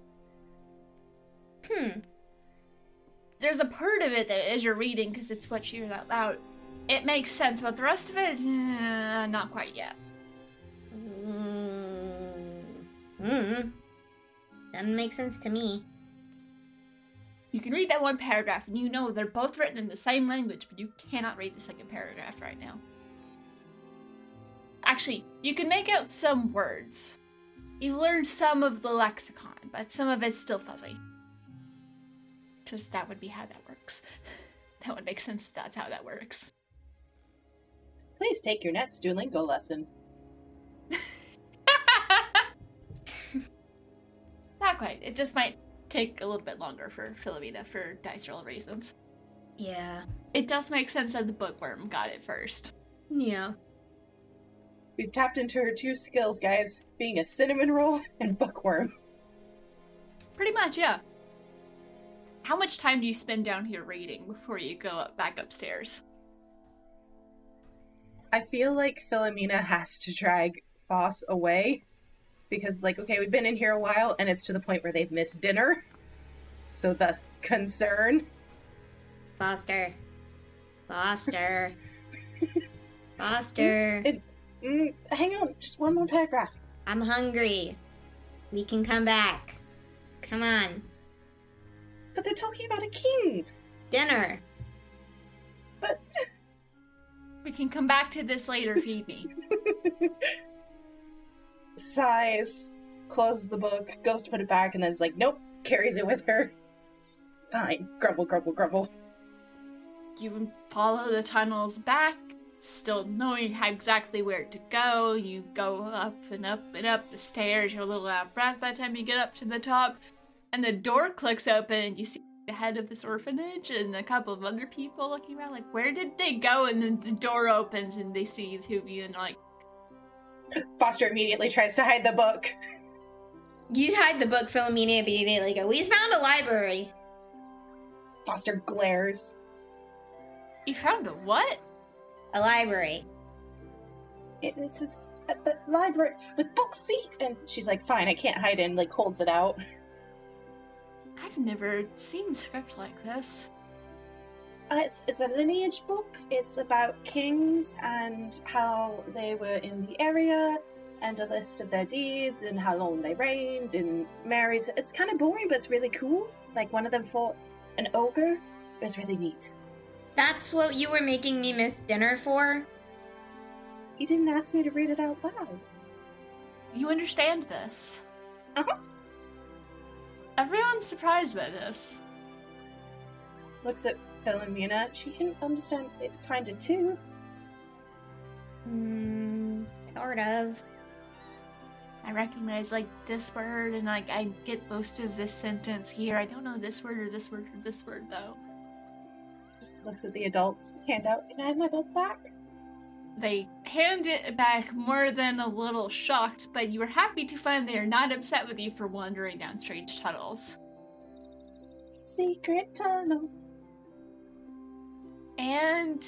There's a part of it that as you're reading, because it's what she read out loud, it makes sense, but the rest of it, not quite yet. Doesn't make sense to me. You can read that one paragraph, and you know they're both written in the same language, but you cannot read the second paragraph right now. Actually, you can make out some words. You've learned some of the lexicon, but some of it's still fuzzy. Because that would be how that works. That would make sense if that's how that works. Please take your next Duolingo lesson. Not quite. It just might take a little bit longer for Philomena for dice roll reasons. Yeah. It does make sense that the bookworm got it first. Yeah. We've tapped into her two skills, guys. Being a cinnamon roll and bookworm. Pretty much, yeah. How much time do you spend down here reading before you go back upstairs? I feel like Philomena has to drag Foss away. Because, like, okay, we've been in here a while, and it's to the point where they've missed dinner. So thus, concern. Foster. Foster. Hang on, just one more paragraph. I'm hungry. We can come back. Come on. But they're talking about a king. Dinner. But... We can come back to this later, Phoebe. Sighs, closes the book, goes to put it back, and then is like, nope, carries it with her. Fine. Grumble, grumble, grumble. You follow the tunnels back, still knowing how exactly where to go. You go up and up and up the stairs. You're a little out of breath by the time you get up to the top. And the door clicks open and you see the head of this orphanage and a couple of other people looking around like, where did they go? And then the door opens and they see the two of you and like... Foster immediately tries to hide the book. You hide the book, Philomena immediately go, we found a library. Foster glares. You found a what? A library. It's at the library with books, see? And she's like, fine, I can't hide it, and like holds it out. I've never seen script like this. It's a lineage book. It's about kings and how they were in the area, and a list of their deeds and how long they reigned and married. It's kind of boring, but it's really cool. Like, one of them fought an ogre. It was really neat. That's what you were making me miss dinner for? You didn't ask me to read it out loud. You understand this. Uh-huh. Everyone's surprised by this. Looks at Philomena. She can understand it kind of too. Sort of. I recognize, like, this word, and, like, I get most of this sentence here. I don't know this word or this word or this word, though. Just looks at the adults. Hand out, can I have my book back? They hand it back more than a little shocked, but you are happy to find they are not upset with you for wandering down strange tunnels. Secret tunnel. And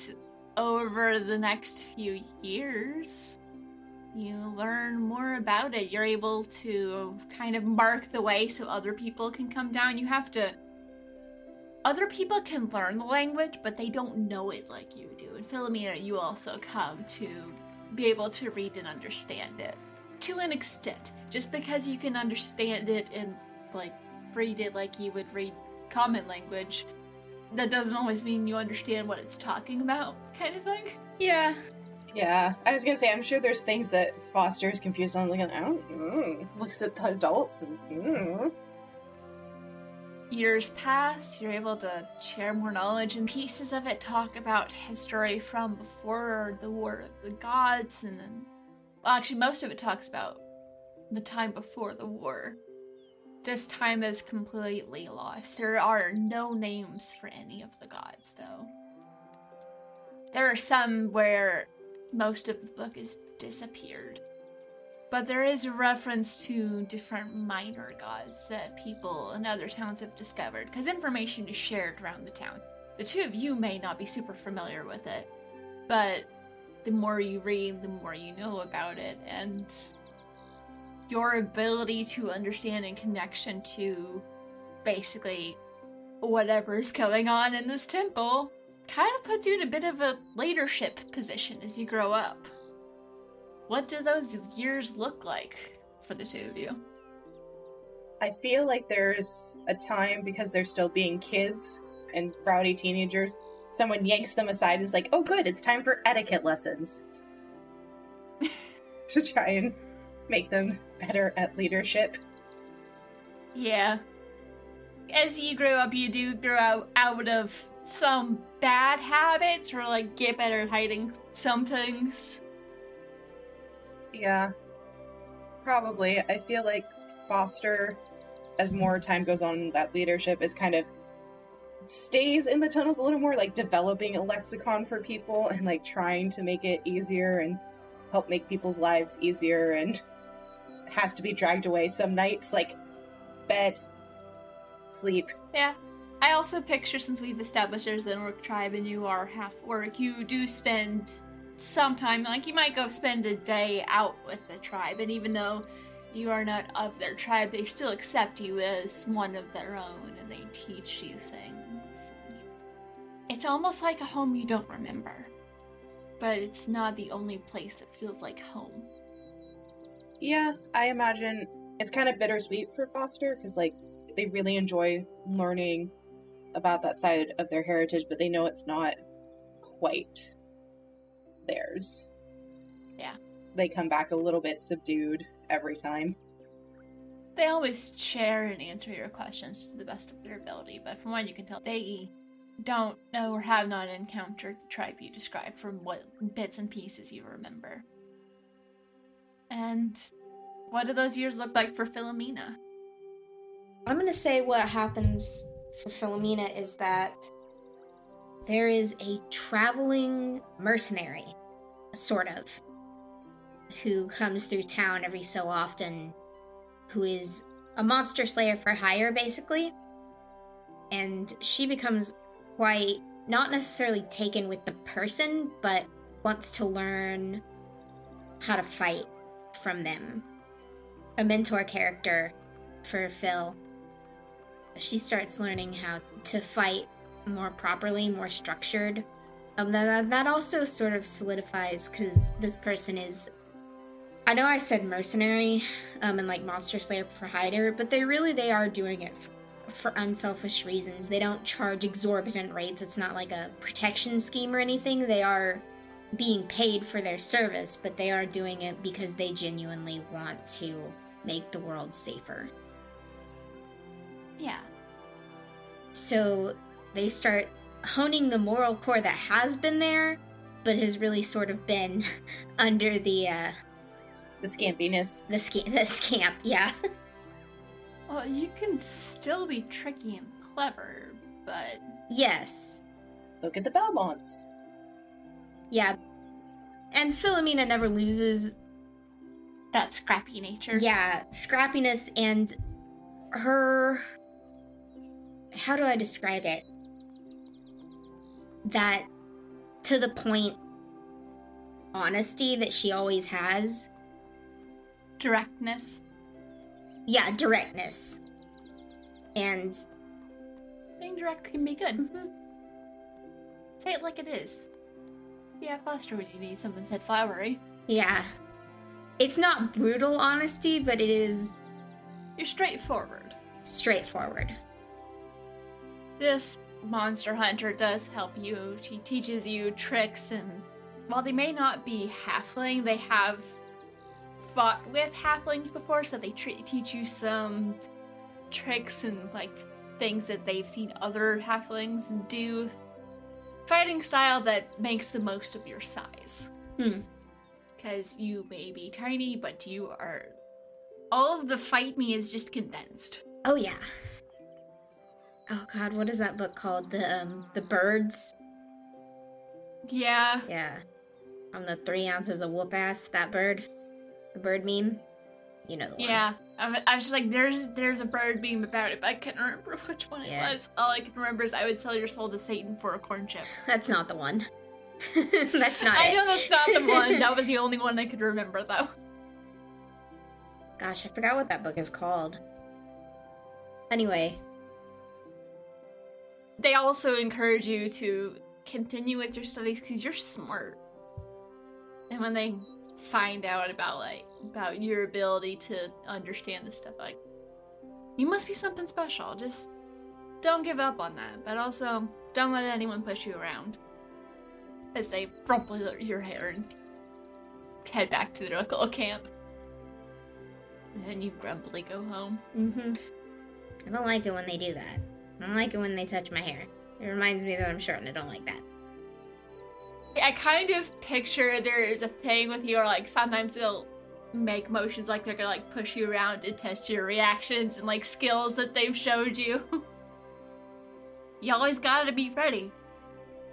over the next few years, you learn more about it. You're able to kind of mark the way so other people can come down. You have to... Other people can learn the language, but they don't know it like you do. And Philomena, you also come to be able to read and understand it. To an extent. Just because you can understand it and, like, read it like you would read common language, that doesn't always mean you understand what it's talking about, kind of thing. Yeah. Yeah, I was gonna say, I'm sure there's things that Foster is confused on, like, I don't know. Looks at the adults and, Years pass, you're able to share more knowledge, and pieces of it talk about history from before the War of the Gods, and then... Well, actually, most of it talks about the time before the war. This time is completely lost. There are no names for any of the gods, though. There are some where most of the book is disappeared. But there is a reference to different minor gods that people in other towns have discovered, because information is shared around the town. The two of you may not be super familiar with it, but the more you read, the more you know about it, and your ability to understand and connection to basically whatever's going on in this temple kind of puts you in a bit of a leadership position as you grow up. What do those years look like for the two of you? I feel like there's a time, because they're still being kids and rowdy teenagers, someone yanks them aside and is like, oh good, it's time for etiquette lessons. To try and make them better at leadership. Yeah. As you grow up, you do grow out of some bad habits, or like get better at hiding some things. Yeah, probably. I feel like Foster, as more time goes on, that leadership is kind of stays in the tunnels a little more, like developing a lexicon for people and like trying to make it easier and help make people's lives easier, and has to be dragged away some nights, like bed, sleep. Yeah. I also picture, since we've established there's an orc tribe and you are half orc, you do spend some time, like you might go spend a day out with the tribe, and even though you are not of their tribe, they still accept you as one of their own, and they teach you things. It's almost like a home you don't remember, but it's not the only place that feels like home. Yeah, I imagine it's kind of bittersweet for Foster, because like they really enjoy learning about that side of their heritage, but they know it's not quite theirs. Yeah. They come back a little bit subdued every time. They always share and answer your questions to the best of their ability, but from what you can tell, they don't know or have not encountered the tribe you described from what bits and pieces you remember. And what do those years look like for Philomena? I'm gonna say what happens for Philomena is that there is a traveling mercenary, sort of, who comes through town every so often, who is a monster slayer for hire, basically. And she becomes quite, not necessarily taken with the person, but wants to learn how to fight from them. A mentor character for Phil. She starts learning how to fight more properly, more structured. That also sort of solidifies, because this person is, I know I said mercenary, and like monster slayer for hire, but they are doing it for unselfish reasons. They don't charge exorbitant rates. It's not like a protection scheme or anything. They are being paid for their service, but they are doing it because they genuinely want to make the world safer. Yeah. So they start honing the moral core that has been there, but has really sort of been under the scampiness. The scamp, yeah. Well, you can still be tricky and clever, but... Yes. Look at the Belmonts. Yeah. And Philomena never loses that scrappy nature. Yeah, scrappiness and her... How do I describe it? That to the point honesty that she always has. Directness. Yeah, directness. And being direct can be good. Mm-hmm. Say it like it is. Yeah, Foster when you need something said flowery. Yeah. It's not brutal honesty, but it is... You're straightforward. Straightforward. This monster hunter does help you. She teaches you tricks, and while they may not be halfling, they have fought with halflings before, so they teach you some tricks and like things that they've seen other halflings do. Fighting style that makes the most of your size. Because you may be tiny, but you are... All of the fight me is just condensed. Oh yeah. Oh god, what is that book called? The birds? Yeah. Yeah. On the 3 ounces of whoop ass, that bird. The bird meme. You know the one. Yeah. I was just like, there's a bird meme about it, but I couldn't remember which one it was. All I can remember is I would sell your soul to Satan for a corn chip. That's not the one. That's not I it. know that's not the one. That was the only one I could remember, though. Gosh, I forgot what that book is called. Anyway. They also encourage you to continue with your studies because you're smart. And when they find out about your ability to understand this stuff, like, you must be something special. Just don't give up on that. But also, don't let anyone push you around. As they rumple your hair and head back to their local camp. And then you grumpily go home. Mm-hmm. I don't like it when they do that. I don't like it when they touch my hair. It reminds me that I'm short and I don't like that. I kind of picture there is a thing with you, or like sometimes they'll make motions like they're gonna like push you around to test your reactions and like skills that they've showed you. You always gotta be ready.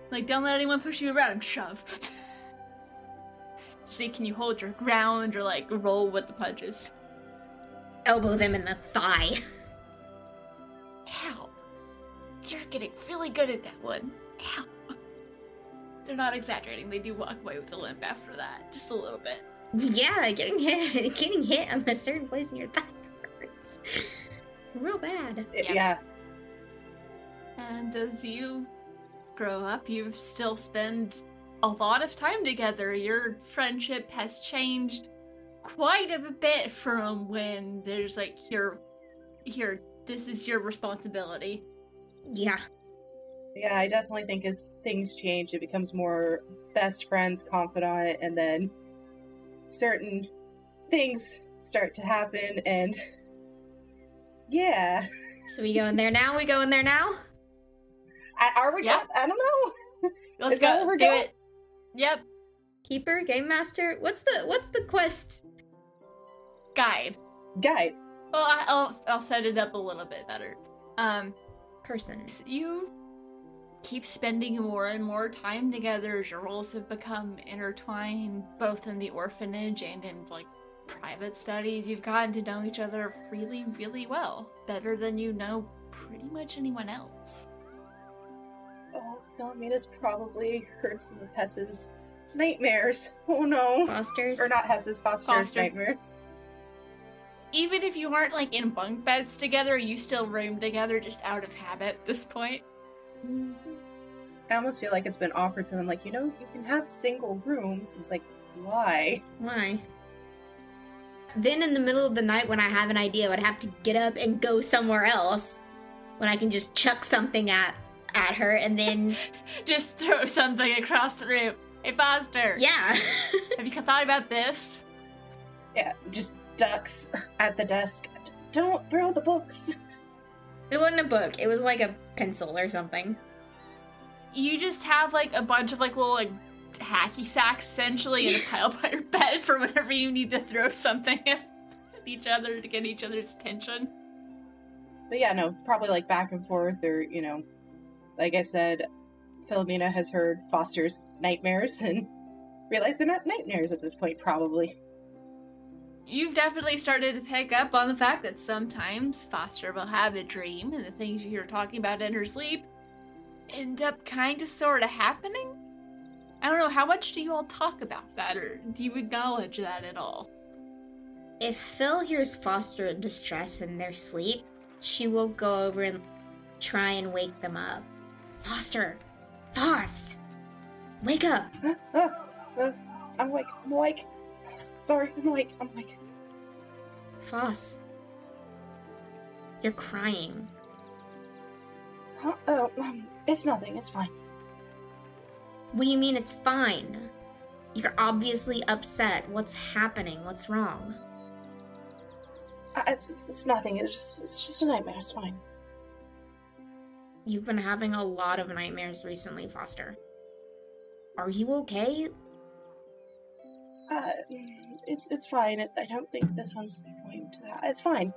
Like, don't let anyone push you around. Shove. See, can you hold your ground or like roll with the punches? Elbow them in the thigh. Ow. You're getting really good at that one. Ow. They're not exaggerating. They do walk away with a limp after that. Just a little bit. Yeah, getting hit on a certain place in your thigh hurts. Real bad. Yeah. And as you grow up, you still spend a lot of time together. Your friendship has changed quite a bit from when there's like, here, this is your responsibility. Yeah. Yeah, I definitely think as things change, it becomes more best friends, confidant, and then certain things start to happen, and yeah. So we go in there now? Are we? Yeah. I don't know. Let's Is that go. where we're Do going? it. Yep. Keeper, Game Master? What's the quest? Guide. Guide. Well, I'll set it up a little bit better. Person. You keep spending more and more time together as your roles have become intertwined, both in the orphanage and in, like, private studies. You've gotten to know each other really, really well. Better than you know pretty much anyone else. Oh, Philomena's probably heard some of Hess's nightmares. Oh no. Foster's? Or not Hess's, Foster's Foster. nightmares. Even if you aren't, like, in bunk beds together, you still room together just out of habit at this point. I almost feel like it's been offered to them, like, you can have single rooms. It's like, why? Why? Then in the middle of the night when I have an idea, I would have to get up and go somewhere else. When I can just chuck something at her and then... Just throw something across the room. Hey, Foster! Yeah! Have you thought about this? Yeah, just ducks at the desk. Don't throw the books. It wasn't a book. It was like a pencil or something. You just have, like, a bunch of, like, little, like, hacky sacks, essentially, in a pile by your bed for whenever you need to throw something at each other to get each other's attention. But yeah, no, probably like back and forth, or, like I said, Philomena has heard Foster's nightmares and realized they're not nightmares at this point, probably. You've definitely started to pick up on the fact that sometimes Foster will have a dream, and the things you hear talking about in her sleep end up kind of sort of happening? I don't know, how much do you all talk about that, or do you acknowledge that at all? If Phil hears Foster in distress in their sleep, she will go over and try and wake them up. Foster! Foss! Wake up! I'm awake. Sorry, I'm awake. Foss. You're crying. Huh? Oh, it's nothing, it's fine. What do you mean it's fine? You're obviously upset. What's happening? What's wrong? It's nothing, it's just a nightmare, it's fine. You've been having a lot of nightmares recently, Foster. Are you okay? It's fine. I don't think this one's going to it's fine.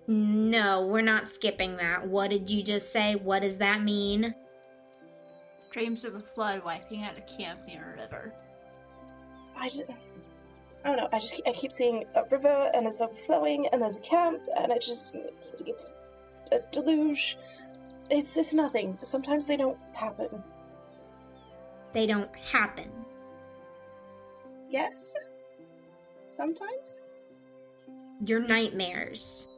No, we're not skipping that. What did you just say? What does that mean? dreams of a flood wiping out a camp near a river. I don't know. I keep seeing a river, and it's overflowing, and there's a camp, and it's a deluge. It's nothing. Sometimes they don't happen. They don't happen. Yes. Sometimes. Your nightmares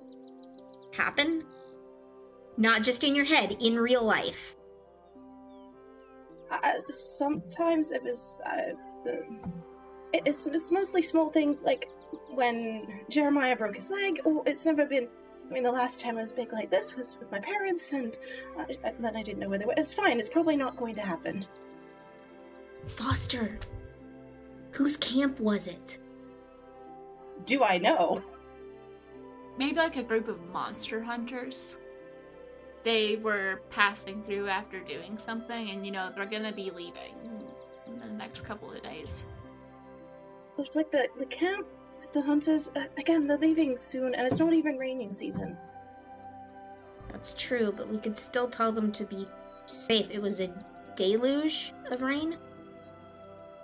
happen? Not just in your head, in real life. Sometimes it was. It's mostly small things, like when Jeremiah broke his leg. Oh, it's never been. I mean, the last time I was big like this was with my parents, and then I didn't know where they were. It's fine. It's probably not going to happen. Foster, whose camp was it? Do I know? Maybe like a group of monster hunters. They were passing through after doing something, and they're gonna be leaving in the next couple of days. Looks like the camp with the hunters. Again, they're leaving soon, and it's not even raining season. That's true, but we could still tell them to be safe. It was a deluge of rain?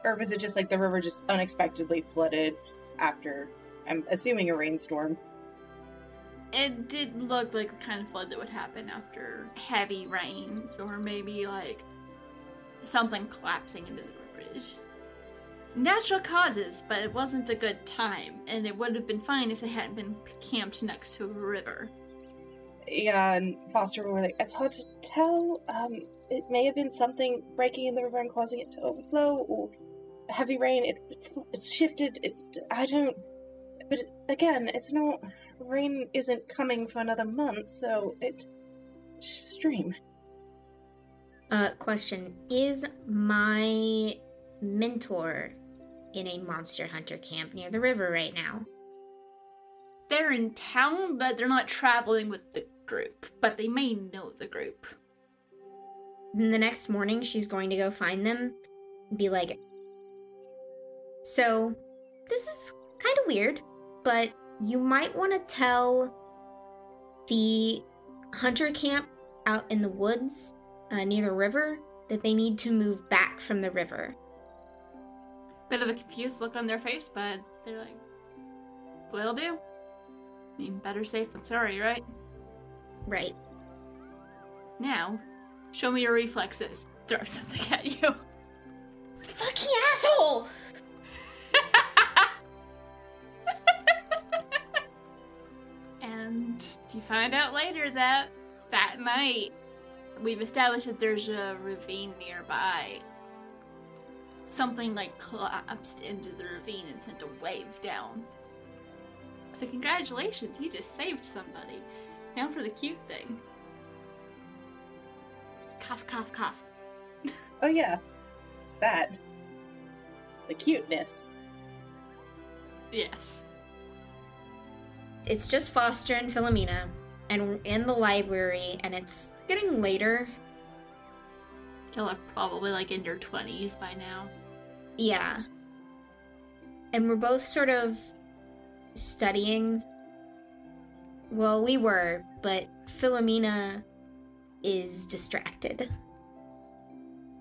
Or was it just like the river just unexpectedly flooded after, I'm assuming, a rainstorm? It did look like the kind of flood that would happen after heavy rains, or maybe like something collapsing into the river. It's just natural causes, but it wasn't a good time, and it would have been fine if they hadn't been camped next to a river. Yeah, and Foster were like, it's hard to tell. It may have been something breaking in the river and causing it to overflow, or heavy rain. It's shifted. I don't. But again, it's not. Rain isn't coming for another month, so it's stream. Question. Is my mentor in a monster hunter camp near the river right now? They're in town, but they're not traveling with the group. But they may know the group. Then the next morning, she's going to go find them and be like, so, this is kind of weird, but you might want to tell the hunter camp out in the woods near the river that they need to move back from the river. Bit of a confused look on their face, but they're like, will do. I mean, better safe than sorry, right? Right. Now, show me your reflexes. Throw something at you. Fucking asshole! And you find out later that night, we've established that there's a ravine nearby. Something like collapsed into the ravine and sent a wave down. So congratulations, you just saved somebody. Now for the cute thing. Cough, cough, cough. Oh yeah, that. The cuteness. Yes. It's just Foster and Philomena, and we're in the library, and it's getting later. Y'all are probably like in your 20s by now. Yeah. And we're both sort of studying. Well, we were, but Philomena is distracted.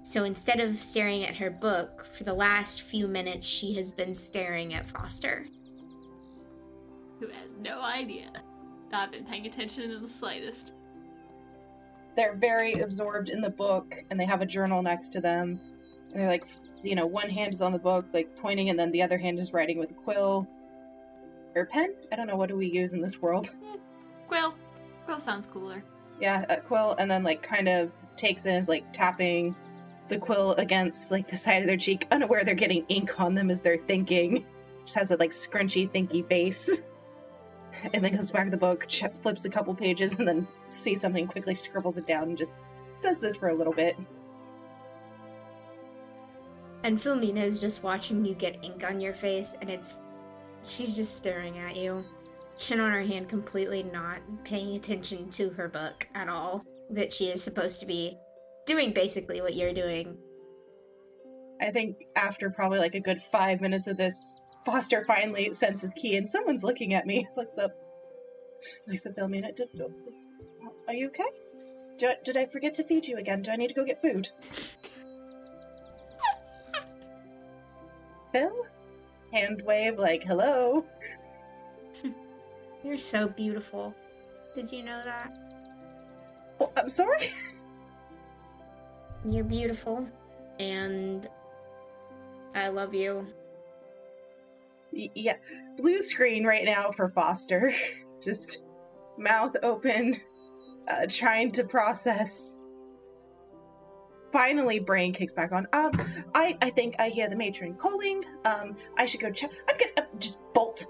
So instead of staring at her book, for the last few minutes she has been staring at Foster. Who has no idea. Not been paying attention in the slightest. They're very absorbed in the book, and they have a journal next to them. And they're like, one hand is on the book, like pointing, and then the other hand is writing with a quill. Or pen? I don't know, what do we use in this world? Quill. Quill sounds cooler. Yeah, a quill, and then like kind of takes in, is like tapping the quill against like the side of their cheek, unaware they're getting ink on them as they're thinking. Just has that like scrunchy, thinky face. And then goes back to the book, flips a couple pages, and then sees something, quickly scribbles it down, and just does this for a little bit. And Philomena is just watching you get ink on your face, and she's just staring at you. Chin on her hand, completely not paying attention to her book at all. That she is supposed to be doing basically what you're doing. I think after probably like a good 5 minutes of this, Foster finally senses key, and someone's looking at me. Looks up. Looks at Philomena. Are you okay? Did I forget to feed you again? Do I need to go get food? Phil? Hand wave like, hello? You're so beautiful. Did you know that? Oh, I'm sorry? You're beautiful, and I love you. Yeah. Blue screen right now for Foster. Just mouth open, trying to process. Finally, brain kicks back on. I think I hear the matron calling. I should go check. I'm gonna just bolt.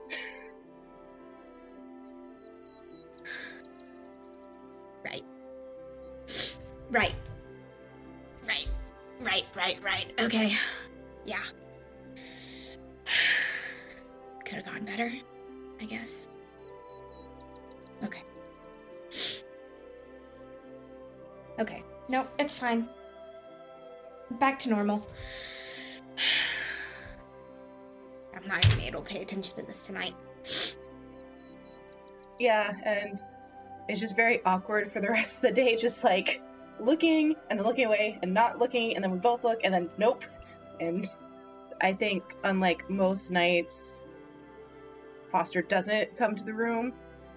Right. Okay. Yeah. Could have gone better, I guess. Okay. Okay. No, it's fine. Back to normal. I'm not gonna be able to pay attention to this tonight. Yeah, and it's just very awkward for the rest of the day, just like looking and then looking away and not looking, and then we both look and then nope. And I think unlike most nights, Foster doesn't come to the room,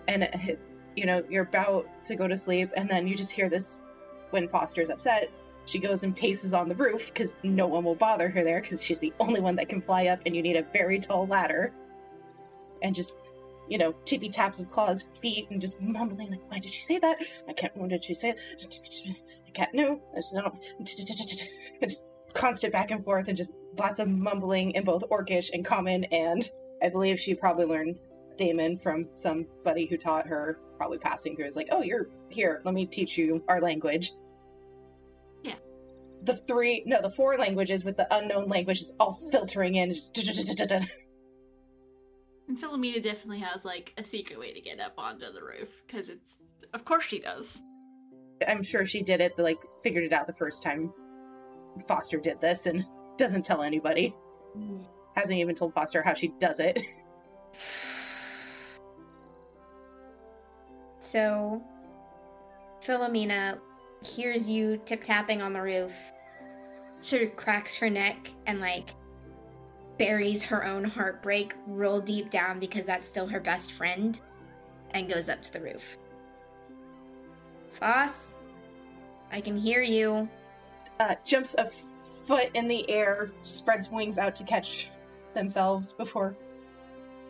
and you're about to go to sleep, and then you just hear this. When Foster's upset, she goes and paces on the roof because no one will bother her there because she's the only one that can fly up, and you need a very tall ladder. And just, tippy taps of claws, feet, and just mumbling like, "Why did she say that? I can't. What did she say? I can't. No. I just don't." Just constant back and forth, and just lots of mumbling in both Orcish and Common. And I believe she probably learned Damon from somebody who taught her. Probably passing through is like, "Oh, you're here. Let me teach you our language." Yeah. The 4 languages with the unknown languages all filtering in. Just And Philomena definitely has, a secret way to get up onto the roof, because of course she does. I'm sure she did it, figured it out the first time Foster did this and doesn't tell anybody. Hasn't even told Foster how she does it. So, Philomena hears you tip-tapping on the roof, sort of cracks her neck, and, buries her own heartbreak real deep down because that's still her best friend, and goes up to the roof. Foss, I can hear you. Jumps a foot in the air, spreads wings out to catch themselves before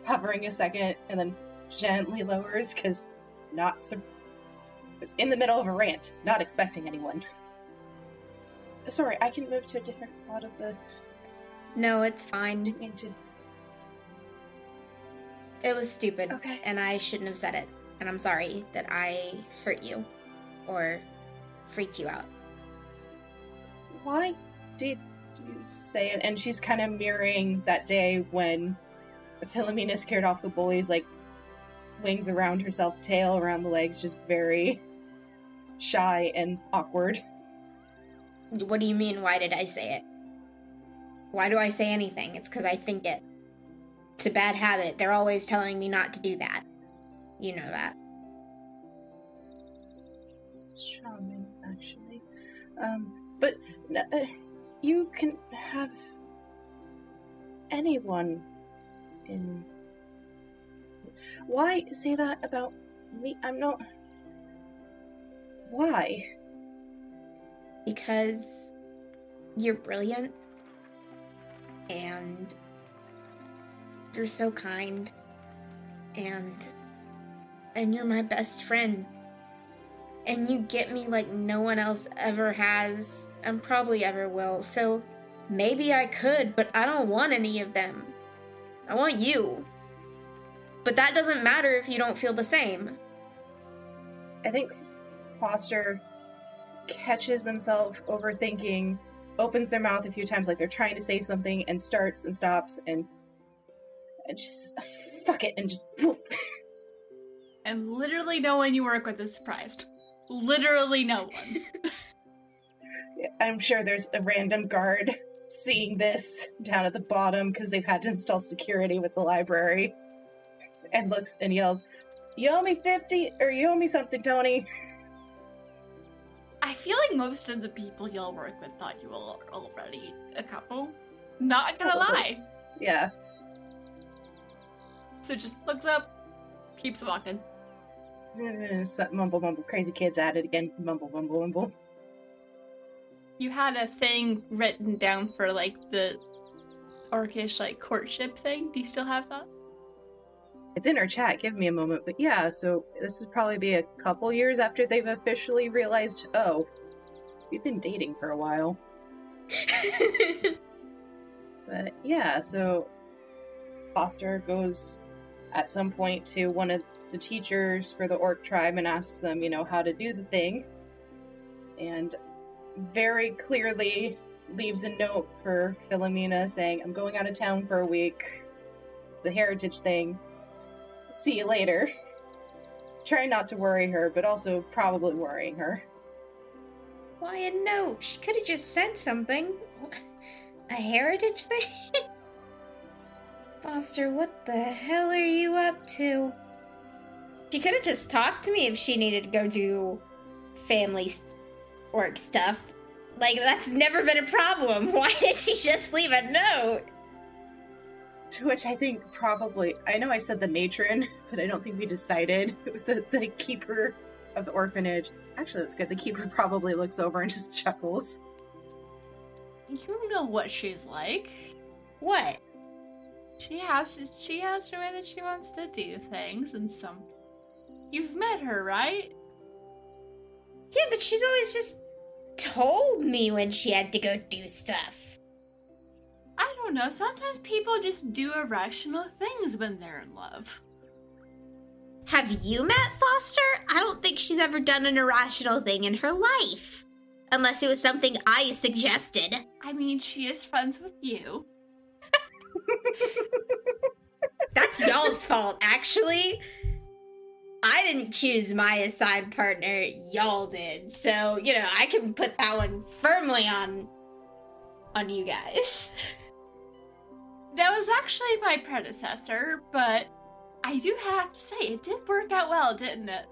hovering a second, and then gently lowers, because was in the middle of a rant, not expecting anyone. Sorry, I can move to a different part of the... No, it's fine. Didn't mean to... It was stupid, Okay. and I shouldn't have said it. And I'm sorry that I hurt you, or freaked you out. Why did you say it? And she's kind of mirroring that day when Philomena scared off the bullies, wings around herself, tail around the legs, just very shy and awkward. What do you mean, why did I say it? Why do I say anything? It's because I think it. It's a bad habit. They're always telling me not to do that. You know that. It's charming, actually. But you can have anyone in... Why say that about me? I'm not... Why? Because you're brilliant. And you're so kind. And you're my best friend. And you get me like no one else ever has, and probably ever will. So maybe I could, but I don't want any of them. I want you. But that doesn't matter if you don't feel the same. I think Foster catches themselves overthinking, opens their mouth a few times like they're trying to say something, and starts and stops and just fuck it, and just poof. And literally no one you work with is surprised. Literally no one. I'm sure there's a random guard seeing this down at the bottom because they've had to install security with the library, and looks and yells, "You owe me 50, or you owe me something, Tony." I feel like most of the people y'all work with thought you all are already a couple. Not gonna lie. Yeah. So just looks up, keeps walking. Mumble, mumble. Crazy kids at it again. Mumble, mumble, mumble. You had a thing written down for, like, the orcish, like, courtship thing. Do you still have that? It's in our chat. Give me a moment. But yeah, so this would probably be a couple years after they've officially realized, oh, we've been dating for a while. But yeah, so Foster goes at some point to one of the teachers for the orc tribe and asks them, you know, how to do the thing. And very clearly leaves a note for Philomena saying, I'm going out of town for a week. It's a heritage thing. See you later. Try not to worry her, but also probably worrying her. Why a note? She could have just said something. A heritage thing? Foster, what the hell are you up to? She could have just talked to me if she needed to go do family work stuff. Like, that's never been a problem. Why did she just leave a note? To which I think probably, I know I said the matron, but I don't think we decided. The keeper of the orphanage. Actually, that's good. The keeper probably looks over and just chuckles. You know what she's like. What? She has her way that she wants to do things, and some... You've met her, right? Yeah, but she's always just told me when she had to go do stuff. I don't know, sometimes people just do irrational things when they're in love. Have you met Foster? I don't think she's ever done an irrational thing in her life. Unless it was something I suggested. I mean, she is friends with you. That's y'all's fault, actually. I didn't choose my assigned partner, y'all did. So, you know, I can put that one firmly on you guys. That was actually my predecessor, but I do have to say, it did work out well, didn't it?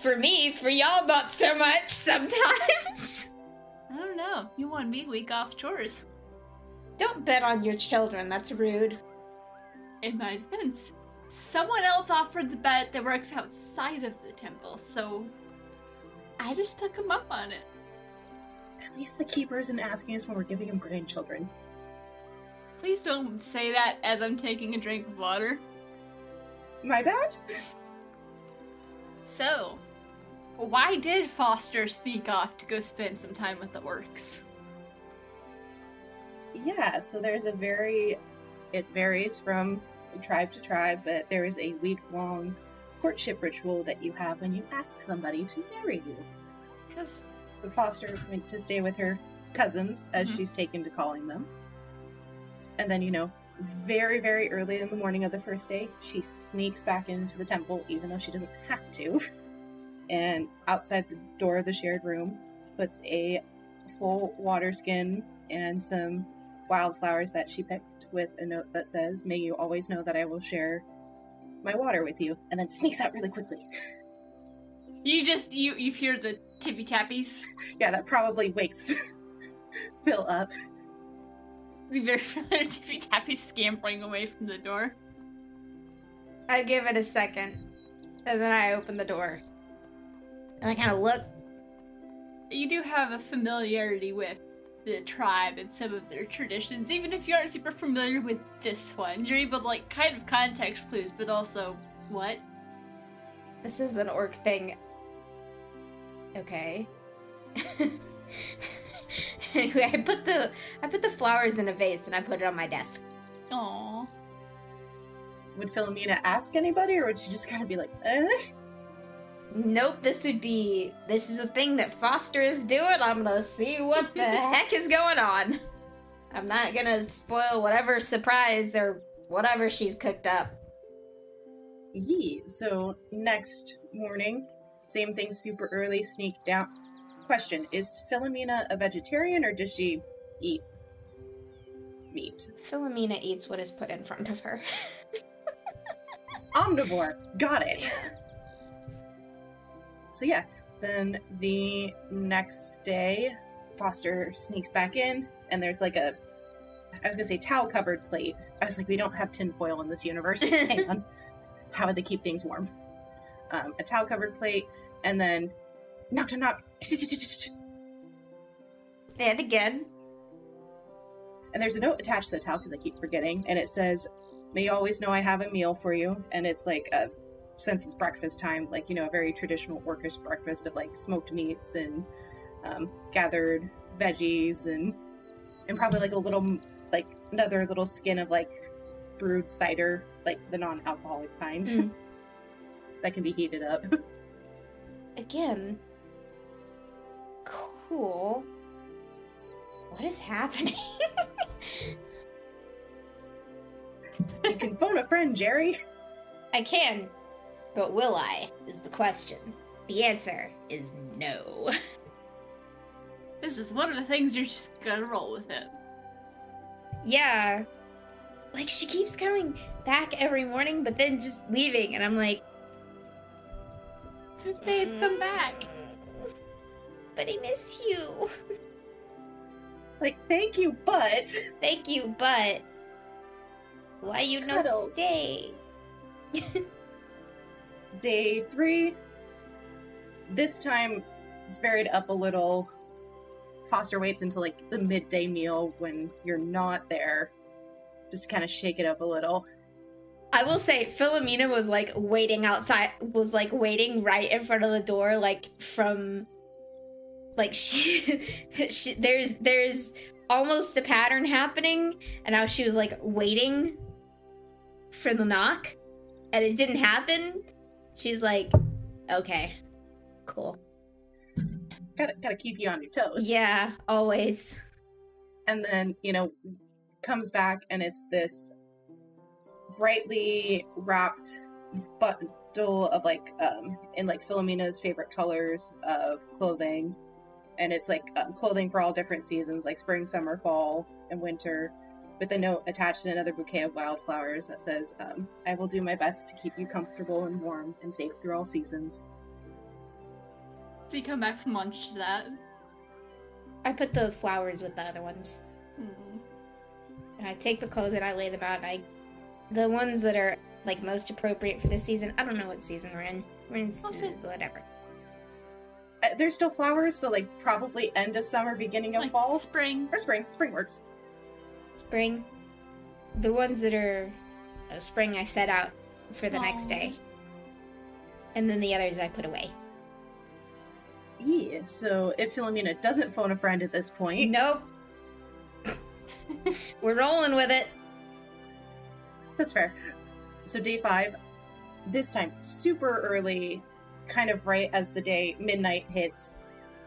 For me, for y'all, not so much sometimes. I don't know. You want me week off chores. Don't bet on your children, that's rude. In my defense, someone else offered the bet that works outside of the temple, so I just took him up on it. At least the keeper isn't asking us when we're giving him grandchildren. Please don't say that as I'm taking a drink of water. My bad? So, why did Foster sneak off to go spend some time with the orcs? Yeah, so there's it varies from tribe to tribe, but there is a week-long courtship ritual that you have when you ask somebody to marry you. Because Foster went to stay with her cousins, as she's taken to calling them. And then, you know, very, very early in the morning of the first day, she sneaks back into the temple, even though she doesn't have to. And outside the door of the shared room, puts a full water skin and some wildflowers that she picked with a note that says, "May you always know that I will share my water with you," and then sneaks out really quickly. You hear the tippy tappies. Yeah, that probably wakes Phil up. The very familiar tippy tappy scampering away from the door. I give it a second, and then I open the door. And I kind of look. You do have a familiarity with the tribe and some of their traditions, even if you aren't super familiar with this one. You're able to, like, kind of context clues, but also, what? This is an orc thing. Okay. Anyway, I put the flowers in a vase and I put it on my desk. Aww. Would Philomena ask anybody, or would she just kind of be like, eh? Nope, this is a thing that Foster is doing. I'm gonna see what the heck is going on. I'm not gonna spoil whatever surprise or whatever she's cooked up. Yee. So, next morning, same thing, super early, sneak down. Question, is Philomena a vegetarian, or does she eat meat? Philomena eats what is put in front of her. Omnivore. Got it. So yeah, Then the next day, Foster sneaks back in, and there's like I was gonna say towel-covered plate. I was like, we don't have tinfoil in this universe. Hang on. How would they keep things warm? A towel-covered plate, and then knock, knock, knock. And again. And there's a note attached to the towel, because I keep forgetting, and it says, may you always know I have a meal for you. And it's like, since it's breakfast time, like, a very traditional orcish breakfast of like smoked meats and gathered veggies and probably like a little, like another little skin of like brewed cider, like the non-alcoholic kind that can be heated up. Again. Cool. What is happening? You can phone a friend, Jerry. I can, but will I, is the question. The answer is no. This is one of the things you're just gonna roll with it. Yeah. Like, she keeps coming back every morning, but then just leaving, and I'm like... Babe, come back. But I miss you. Like, thank you, but... Thank you, but... Why you no Cuddles. stay? Day 3. This time, it's varied up a little. Foster waits until, like, the midday meal when you're not there. Just to kind of shake it up a little. I will say, Philomena was, like, waiting outside, was, like, waiting right in front of the door, like, from... Like, she there's almost a pattern happening, and now she was, like, waiting for the knock, and it didn't happen. She's like, okay, cool. Gotta keep you on your toes. Yeah, always. And then, comes back, and it's this brightly wrapped bundle of, like, in, like, Philomena's favorite colors of clothing. And it's, like, clothing for all different seasons, like spring, summer, fall, and winter, with a note attached to another bouquet of wildflowers that says, I will do my best to keep you comfortable and warm and safe through all seasons. So you come back from lunch to that. I put the flowers with the other ones. And I take the clothes and I lay them out, and the ones that are, like, most appropriate for this season, I don't know what season we're in. We're in whatever. There's still flowers, so, like, probably end of summer, beginning of Like fall. spring. Or spring. Spring works. Spring. The ones that are spring I set out for the next Aw. day. And then the others I put away. Yeah, so if Philomena doesn't phone a friend at this point... Nope. We're rolling with it. That's fair. So day 5, this time super early, kind of right as the day, midnight hits,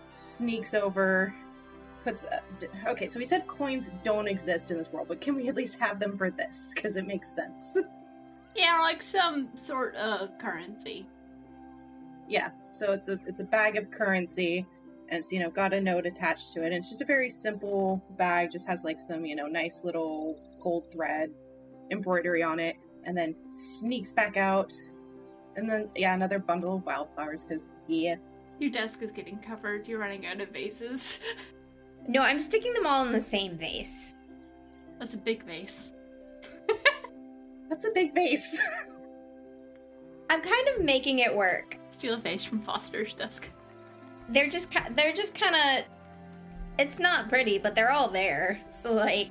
sneaks over, puts... okay, so we said coins don't exist in this world, but can we at least have them for this? Because it makes sense. Yeah, like some sort of currency. Yeah, so it's a bag of currency, and it's, got a note attached to it, and it's just a very simple bag, just has, like, some, nice little gold thread embroidery on it, and then sneaks back out, and then, yeah, another bundle of wildflowers, because, yeah. Your desk is getting covered. You're running out of vases. No, I'm sticking them all in the same vase. That's a big vase. That's a big vase. I'm kind of making it work. Steal a vase from Foster's desk. They're just kind of... It's not pretty, but they're all there. So, like...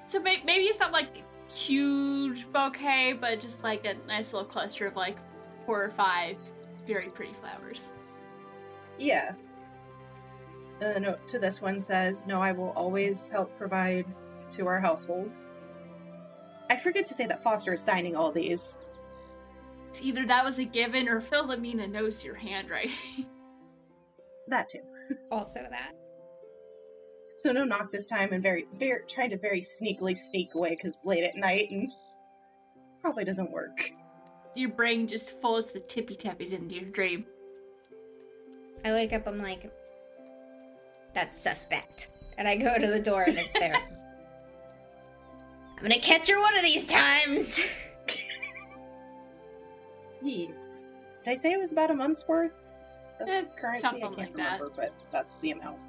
So maybe it's not like huge bouquet, but just like a nice little cluster of like 4 or 5 very pretty flowers. Yeah. The note to this one says, no, I will always help provide to our household. I forget to say that Foster is signing all these. It's either that was a given or Philomena knows your handwriting. That too. Also that. So no knock this time, and trying to very sneakily sneak away because it's late at night and probably doesn't work. Your brain just folds the tippy tappies into your dream. I wake up, I'm like, that's suspect. And I go to the door and it's there. I'm gonna catch her one of these times! Yeah. Did I say it was about a month's worth? currency. something I can't like that. remember, but that's the amount.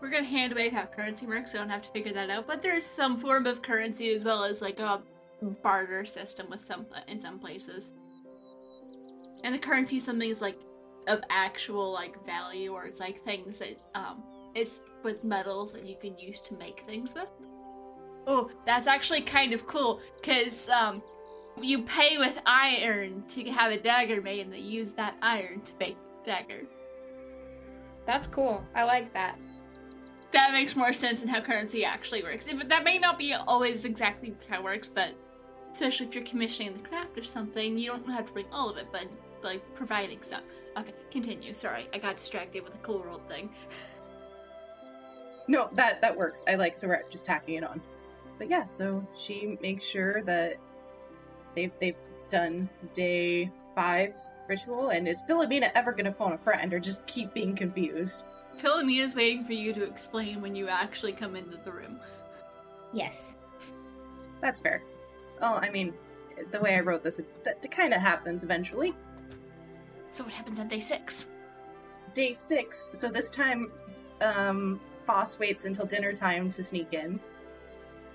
We're gonna hand wave how currency works, so I don't have to figure that out. But there's some form of currency as well as like a barter system with in some places. And the currency is something that's like of actual like value, or it's like things that it's with metals that you can use to make things with. Oh, that's actually kind of cool, because you pay with iron to have a dagger made, and they use that iron to make the dagger. That's cool. I like that. That makes more sense in how currency actually works. But that may not be always exactly how it works, but especially if you're commissioning the craft or something, you don't have to bring all of it, but like providing stuff. Okay, continue. Sorry, I got distracted with a cool world thing. No, that works. I like, so we're just tacking it on. But yeah, so she makes sure that they've done day 5's ritual, and is Philomena ever gonna phone a friend or just keep being confused? Philomena's waiting for you to explain when you actually come into the room. Yes. That's fair. Oh, I mean, the way I wrote this, that kind of happens eventually. So what happens on day 6? Day 6, so this time, Foss waits until dinner time to sneak in,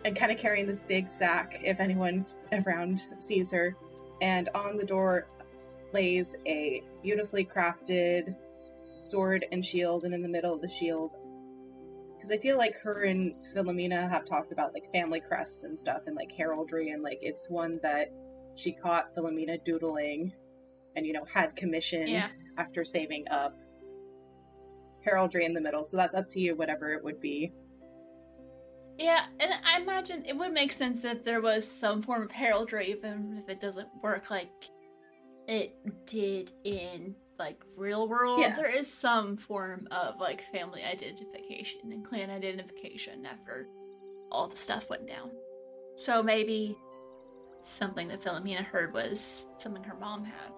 and kind of carrying this big sack if anyone around sees her, and on the door lays a beautifully crafted sword and shield, and in the middle of the shield, because I feel like her and Philomena have talked about like family crests and stuff and like heraldry, and like it's one that she caught Philomena doodling and, you know, had commissioned after saving up. Heraldry in the middle, so that's up to you, whatever it would be. Yeah, and I imagine it would make sense if there was some form of heraldry, even if it doesn't work like it did in like real world. Yeah. There is some form of like family identification and clan identification after all the stuff went down. So maybe something that Philomena heard was something her mom had.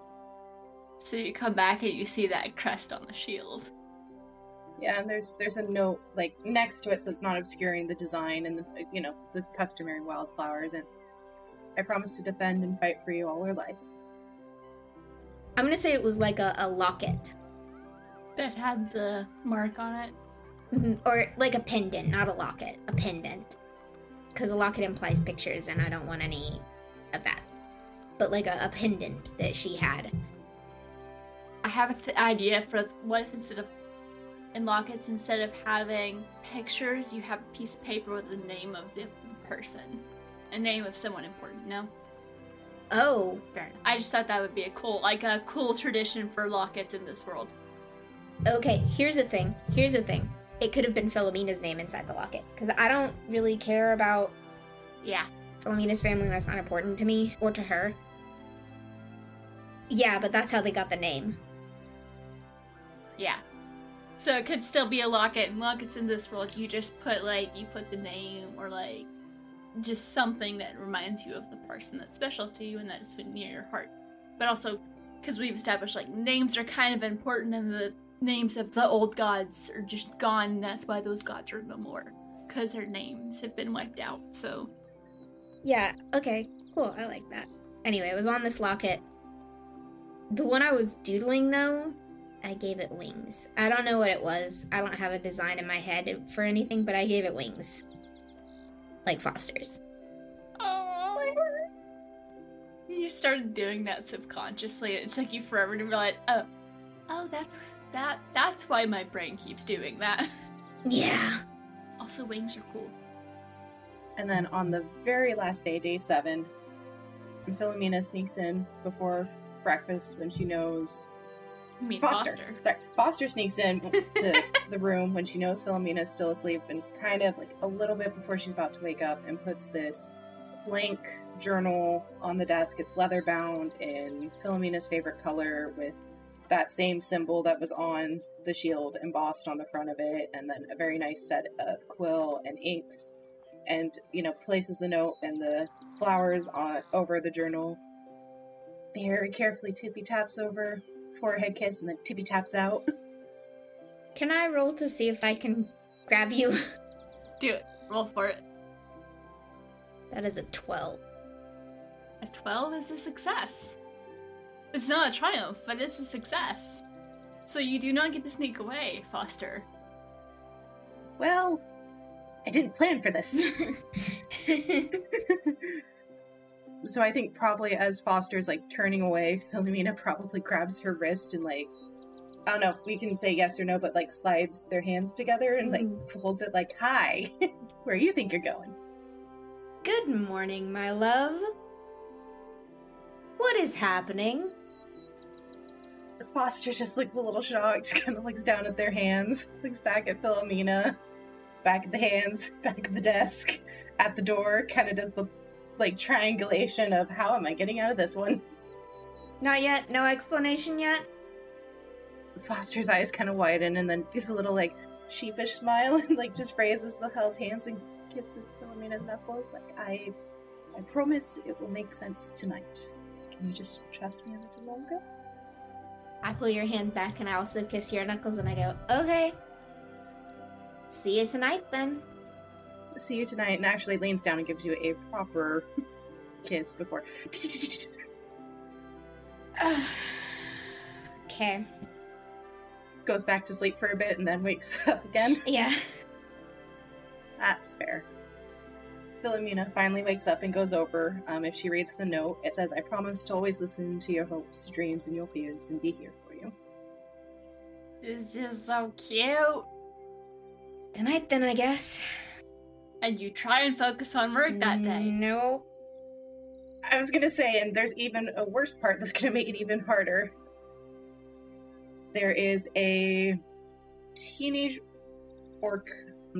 So you come back and you see that crest on the shield. Yeah, and there's a note like next to it, so it's not obscuring the design and the, you know, the customary wildflowers. And I promise to defend and fight for you all our lives. I'm gonna say it was like a locket. That had the mark on it. Or like a pendant, not a locket. A pendant. Because a locket implies pictures, and I don't want any of that. But like a pendant that she had. I have an idea for what if instead of in lockets, instead of having pictures, you have a piece of paper with the name of the person, a name of someone important. No. Oh. Fair. I just thought that would be a cool tradition for lockets in this world. Okay, here's the thing. It could have been Philomena's name inside the locket. Because I don't really care about Philomena's family. That's not important to me or to her. Yeah, but that's how they got the name. Yeah. So it could still be a locket, and lockets in this world, you just put the name or like just something that reminds you of the person that's special to you and that's near your heart. But also, because we've established like names are kind of important, and the names of the old gods are just gone, and that's why those gods are no more. Because their names have been wiped out, so. Yeah, okay, cool, I like that. Anyway, it was on this locket. The one I was doodling, though, I gave it wings. I don't know what it was. I don't have a design in my head for anything, but I gave it wings. Like Foster's. Oh, you started doing that subconsciously. It took you forever to realize, oh, that's why my brain keeps doing that. Yeah. Also, wings are cool. And then on the very last day, day 7, Philomena sneaks in before breakfast when she knows... You mean Foster. Sorry. Foster sneaks in to the room when she knows Philomena is still asleep, and kind of like a little bit before she's about to wake up, and puts this blank journal on the desk. It's leather bound in Philomena's favorite color with that same symbol that was on the shield embossed on the front of it, and then a very nice set of quill and inks, and, you know, places the note and the flowers on over the journal. Very carefully tippy taps over, forehead kiss, and then tippy taps out. Can I roll to see if I can grab you? Do it. Roll for it. That is a 12. A 12 is a success. It's not a triumph, but it's a success. So you do not get to sneak away, Foster. Well, I didn't plan for this. So I think probably as Foster's, like, turning away, Philomena probably grabs her wrist and, like, I don't know, we can say yes or no, but, like, slides their hands together and, like, holds it like, hi, where you think you're going? Good morning, my love. What is happening? Foster just looks a little shocked, kind of looks down at their hands, looks back at Philomena, back at the hands, back at the desk, at the door, kind of does the, like, triangulation of how am I getting out of this one? Not yet? No explanation yet? Foster's eyes kind of widen and then gives a little, like, sheepish smile and, like, just raises the held hands and kisses Philomena's knuckles. Like, I promise it will make sense tonight. Can you just trust me a little longer? I pull your hand back and I also kiss your knuckles and I go, okay. See you tonight then. See you tonight, and actually leans down and gives you a proper kiss before. Okay. Goes back to sleep for a bit and then wakes up again. Yeah. That's fair. Philomena finally wakes up and goes over. If she reads the note, it says, I promise to always listen to your hopes, dreams, and your fears and be here for you. This is so cute. Tonight then, I guess. And you try and focus on work that day. No. I was gonna say, and there's even a worse part that's gonna make it even harder. There is a teenage orc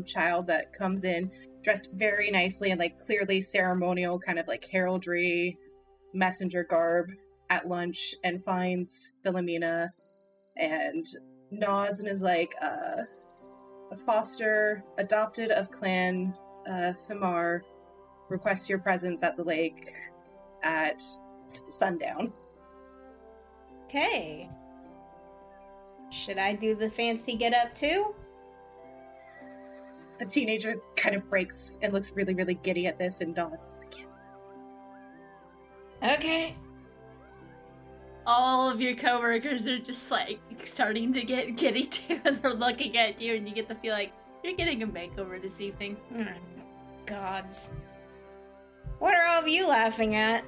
child that comes in dressed very nicely and, like, clearly ceremonial, kind of like heraldry, messenger garb at lunch, and finds Philomena and nods and is like, a foster adopted of clan Fimar requests your presence at the lake at sundown. Okay. Should I do the fancy get up too? The teenager kind of breaks and looks really, really giddy at this and nods. It's like, yeah. Okay. All of your coworkers are just, like, starting to get giddy too, and they're looking at you, and you get to feel like you're getting a makeover this evening. Oh, gods. What are all of you laughing at?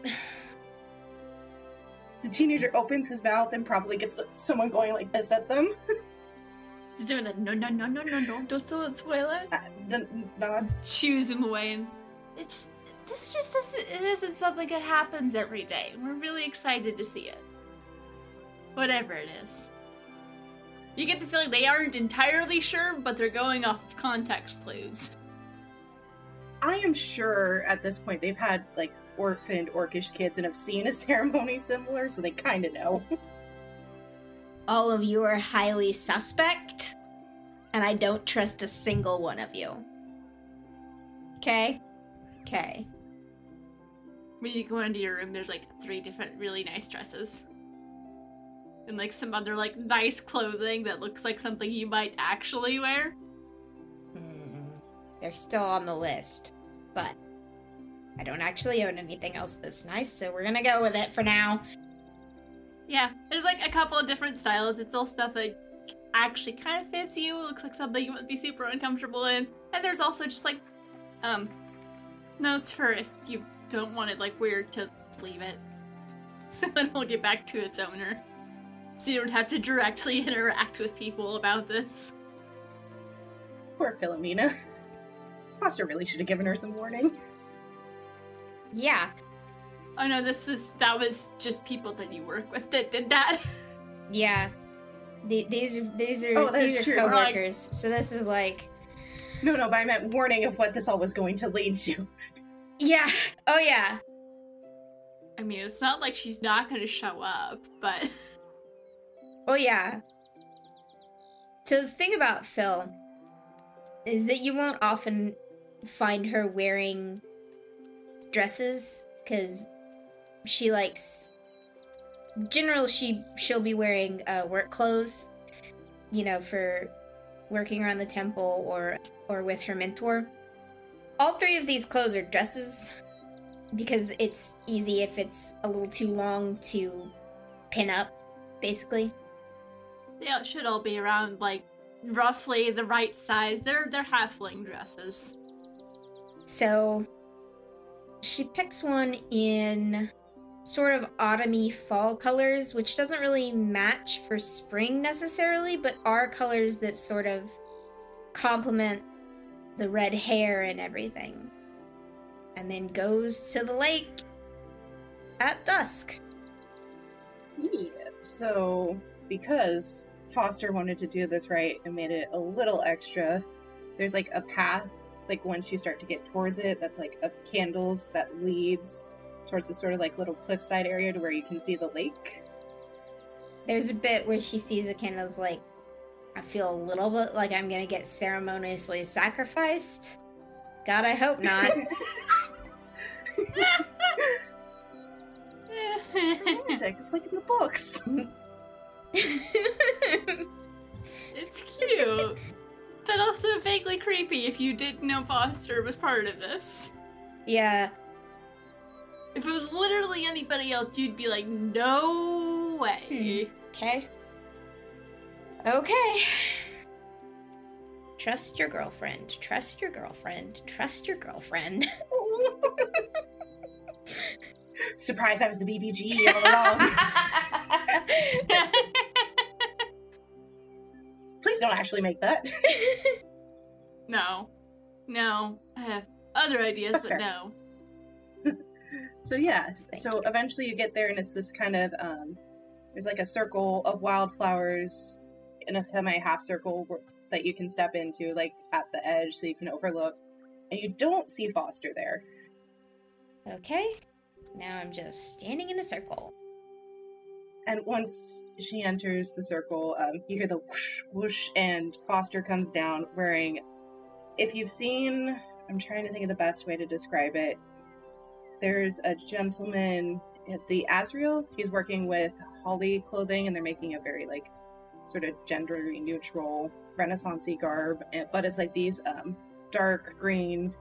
The teenager opens his mouth and probably gets someone going like this at them. Just doing that, no, don't spoil it. Nods. Shoos him away, and it isn't something that happens every day. We're really excited to see it. Whatever it is. You get the feeling they aren't entirely sure, but they're going off of context clues. I am sure at this point they've had, like, orphaned orcish kids and have seen a ceremony similar, so they kind of know. All of you are highly suspect, and I don't trust a single one of you. Okay? Okay. When you go into your room, there's, like, 3 different really nice dresses. And, like, some other, like, nice clothing that looks like something you might actually wear. They're still on the list, but I don't actually own anything else this nice, so we're gonna go with it for now. Yeah, there's, like, a couple of different styles. It's all stuff that actually kind of fits you, looks like something you wouldn't be super uncomfortable in. And there's also just, like, notes for if you don't want it, like, weird to leave it. So then it'll get back to its owner. So you don't have to directly interact with people about this. Poor Philomena. Foster really should have given her some warning. Yeah. Oh no, that was just people that you work with that did that. Yeah. These are true. coworkers, so this is like... No, but I meant warning of what this all was going to lead to. Yeah. Oh yeah. I mean, it's not like she's not gonna show up, but... Oh yeah. So the thing about Phil is that you won't often find her wearing dresses, because she likes... Generally, she'll be wearing work clothes, you know, for working around the temple or with her mentor. All 3 of these clothes are dresses, because it's easy if it's a little too long to pin up, basically. They should all be around, like, roughly the right size. They're halfling dresses. So she picks one in sort of autumny fall colors, which doesn't really match for spring necessarily, but are colors that sort of complement the red hair and everything. And then goes to the lake at dusk. Yeah, so because Foster wanted to do this right and made it a little extra, there's like a path, like once you start to get towards it, that's like of candles that leads towards this sort of like little cliffside area to where you can see the lake. There's a bit where she sees the candles, like, I feel a little bit like I'm gonna get ceremoniously sacrificed. God, I hope not. It's romantic. It's like in the books. It's cute. But also vaguely creepy if you didn't know Foster was part of this. Yeah. If it was literally anybody else, you'd be like, no way. Okay. Okay. Trust your girlfriend. Trust your girlfriend. Trust your girlfriend. Surprised I was the BBG all along. Please don't actually make that. No. I have other ideas, That's but fair. no. So yeah, Thank so you. eventually you get there and it's this kind of, there's like a circle of wildflowers in a semi-half circle that you can step into, like at the edge so you can overlook. And you don't see Foster there. Okay. Now I'm just standing in a circle. And once she enters the circle, you hear the whoosh, whoosh, and Foster comes down wearing, if you've seen, I'm trying to think of the best way to describe it. There's a gentleman at the Asriel. He's working with Holly clothing, and they're making a very, like, sort of gender neutral Renaissance-y garb. But it's like these dark green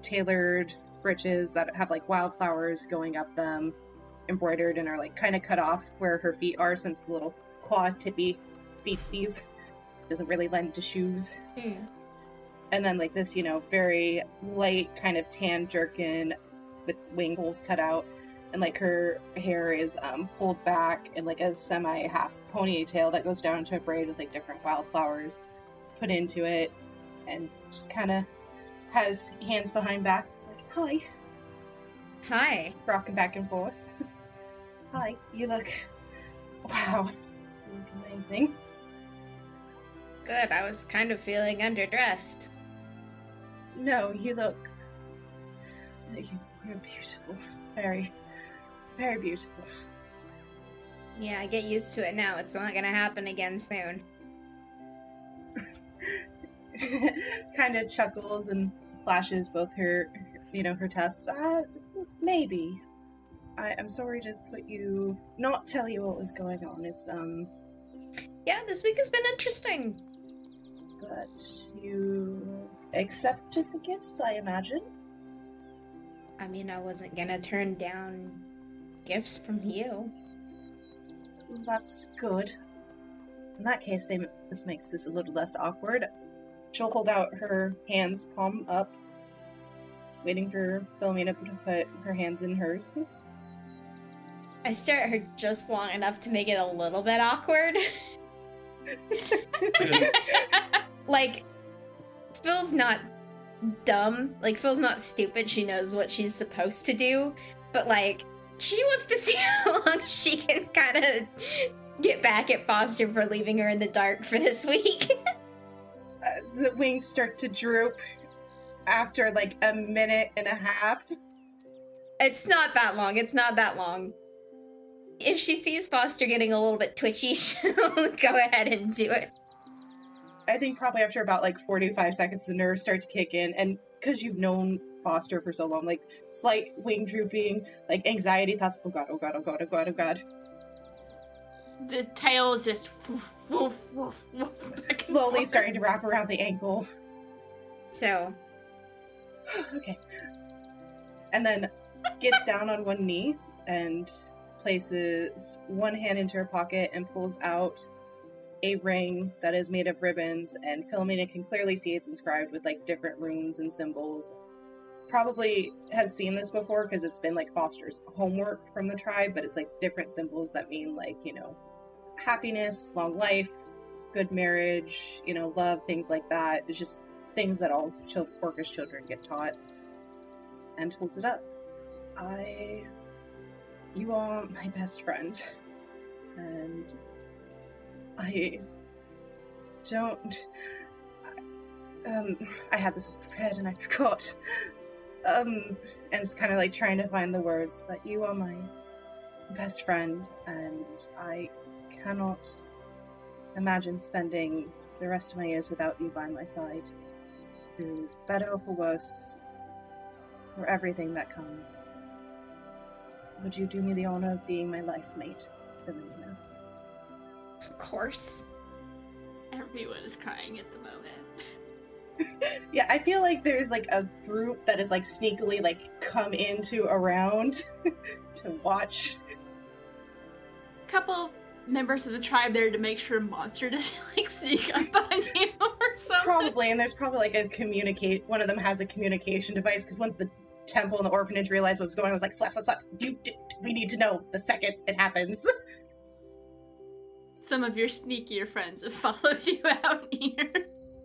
tailored breeches that have, like, wildflowers going up them, embroidered, and are, like, kind of cut off where her feet are, since the little claw tippy feetsies doesn't really lend to shoes. And then, like, this, very light kind of tan jerkin with wing holes cut out, and like her hair is pulled back in like a semi-half ponytail that goes down to a braid with like different wildflowers put into it, and just kind of has hands behind back. It's like, hi. Hi. Just rocking back and forth. Hi, you look... Wow. You look amazing. Good, I was kind of feeling underdressed. No, you look... You're beautiful. Very, very beautiful. Yeah, I get used to it now. It's not gonna happen again soon. Kind of chuckles and flashes both her, her tusks. Maybe. I'm sorry to not tell you what was going on. It's, Yeah, this week has been interesting. but you accepted the gifts, I imagine? I mean, I wasn't gonna turn down gifts from you. That's good. In that case, this makes this a little less awkward. She'll hold out her hands, palm up, waiting for Philomena to put her hands in hers. I stare at her just long enough to make it a little bit awkward. Like, Phil's not dumb. Like, Phil's not stupid. She knows what she's supposed to do. But, like, she wants to see how long she can kind of get back at Foster for leaving her in the dark for this week. The wings start to droop after, like, a minute and a half. It's not that long. It's not that long. If she sees Foster getting a little bit twitchy, she'll go ahead and do it. I think probably after about, like, 45 seconds, the nerves start to kick in, and because you've known Foster for so long, like, slight wing drooping, like, anxiety thoughts, oh god, oh god, oh god, oh god, oh god. The tail is just woof, woof, woof, woof, back and Slowly forth. starting to wrap around the ankle. So, Okay. And then gets down on one knee and places one hand into her pocket and pulls out a ring that is made of ribbons, and Philomena can clearly see it's inscribed with like different runes and symbols. Probably has seen this before because it's been like Foster's homework from the tribe, but it's like different symbols that mean like, you know, happiness, long life, good marriage, you know, love, things like that. It's just things that all Orcish children get taught. And holds it up. You are my best friend. And I don't... I had this prepared and I forgot. And it's kind of like trying to find the words, but you are my best friend, and I cannot imagine spending the rest of my years without you by my side. For better or for worse, for everything that comes. Would you do me the honor of being my life mate, Philomena? Of course. Everyone is crying at the moment. Yeah, I feel like there's like a group that is like sneakily like come into around to watch. Couple members of the tribe there to make sure a monster doesn't like sneak up behind you or something. Probably, and there's probably like one of them has a communication device, because once the temple and the orphanage realized what was going on, it was like, slap, slap, slap, we need to know the second it happens. Some of your sneakier friends have followed you out here.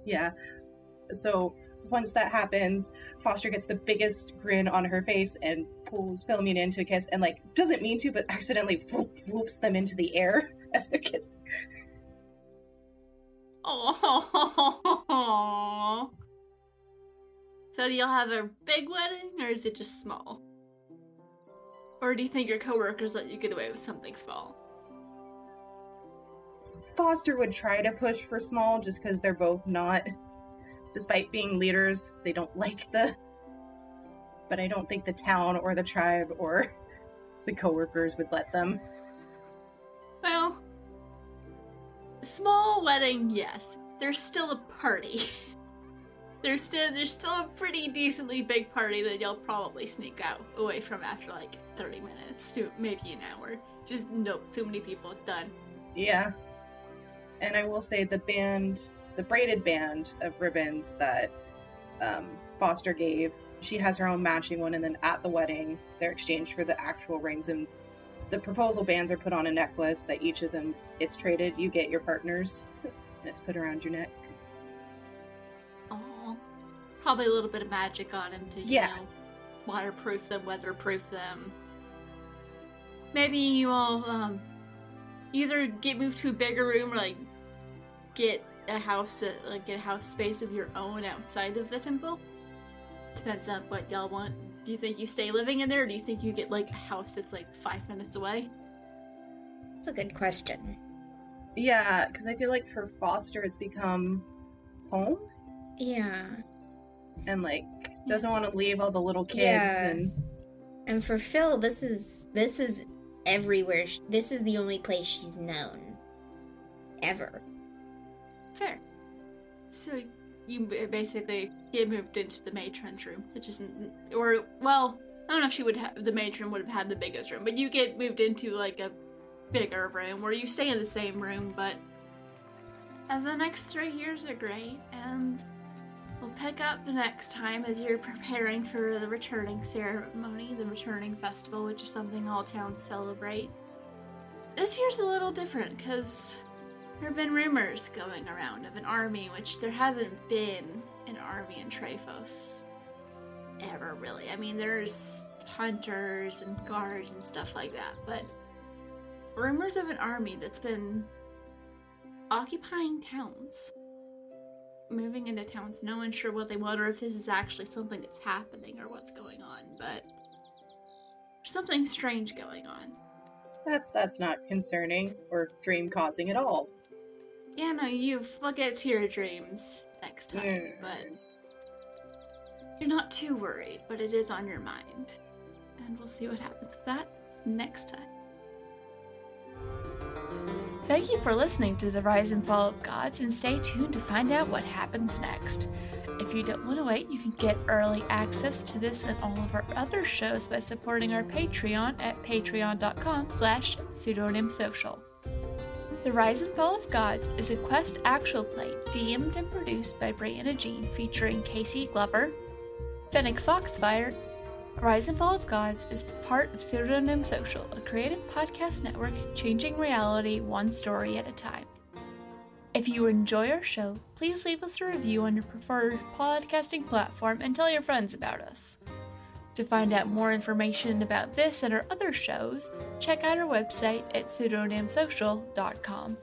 Yeah. So once that happens, Foster gets the biggest grin on her face and pulls Philomena into a kiss, and like doesn't mean to, but accidentally whoops them into the air as they kiss. Oh. So do y'all have a big wedding, or is it just small? Or do you think your coworkers let you get away with something small? Foster would try to push for small, just because they're both not. Despite being leaders, they don't like the... But I don't think the town or the tribe or the coworkers would let them. Well, small wedding, yes. There's still a party. There's still a pretty decently big party that you'll probably sneak out away from after like 30 minutes to maybe an hour. Just nope, too many people, done. Yeah. And I will say the braided band of ribbons that Foster gave, she has her own matching one, and then at the wedding, they're exchanged for the actual rings, and the proposal bands are put on a necklace that each of them, it's traded, you get your partners, and it's put around your neck. Oh, probably a little bit of magic on him to, you know, waterproof them, weatherproof them. Maybe you all, either get moved to a bigger room or, like, get a house space of your own outside of the temple. Depends on what y'all want. Do you think you stay living in there, or do you think you get like a house that's like 5 minutes away? That's a good question. Yeah, because I feel like for Foster it's become home. Yeah. And like doesn't want to leave all the little kids and for Phil, this is everywhere. This is the only place she's known ever. Fair. So you basically get moved into the matron's room, which isn't, or well, I don't know if she would have, the matron would have had the biggest room, but you get moved into like a bigger room where you stay in the same room, but the next 3 years are great, and we'll pick up the next time as you're preparing for the returning ceremony, the returning festival, which is something all towns celebrate. This year's a little different, because there have been rumors going around of an army, which there hasn't been an army in Trefos ever, really. I mean, there's hunters and guards and stuff like that, but rumors of an army that's been occupying towns, moving into towns. No one's sure what they want, or if this is actually something that's happening or what's going on, but there's something strange going on. That's not concerning or dream-causing at all. Yeah, no, we'll get to your dreams next time, but you're not too worried, but it is on your mind. And we'll see what happens with that next time. Thank you for listening to The Rise and Fall of Gods, and stay tuned to find out what happens next. If you don't want to wait, you can get early access to this and all of our other shows by supporting our Patreon at patreon.com/pseudonymsocial. The Rise and Fall of Gods is a Quest actual play DM'd and produced by Brianna Jean featuring Casey Glover, Fennec Foxfire. Rise and Fall of Gods is part of Pseudonym Social, a creative podcast network changing reality one story at a time. If you enjoy our show, please leave us a review on your preferred podcasting platform and tell your friends about us. To find out more information about this and our other shows, check out our website at pseudonymsocial.com.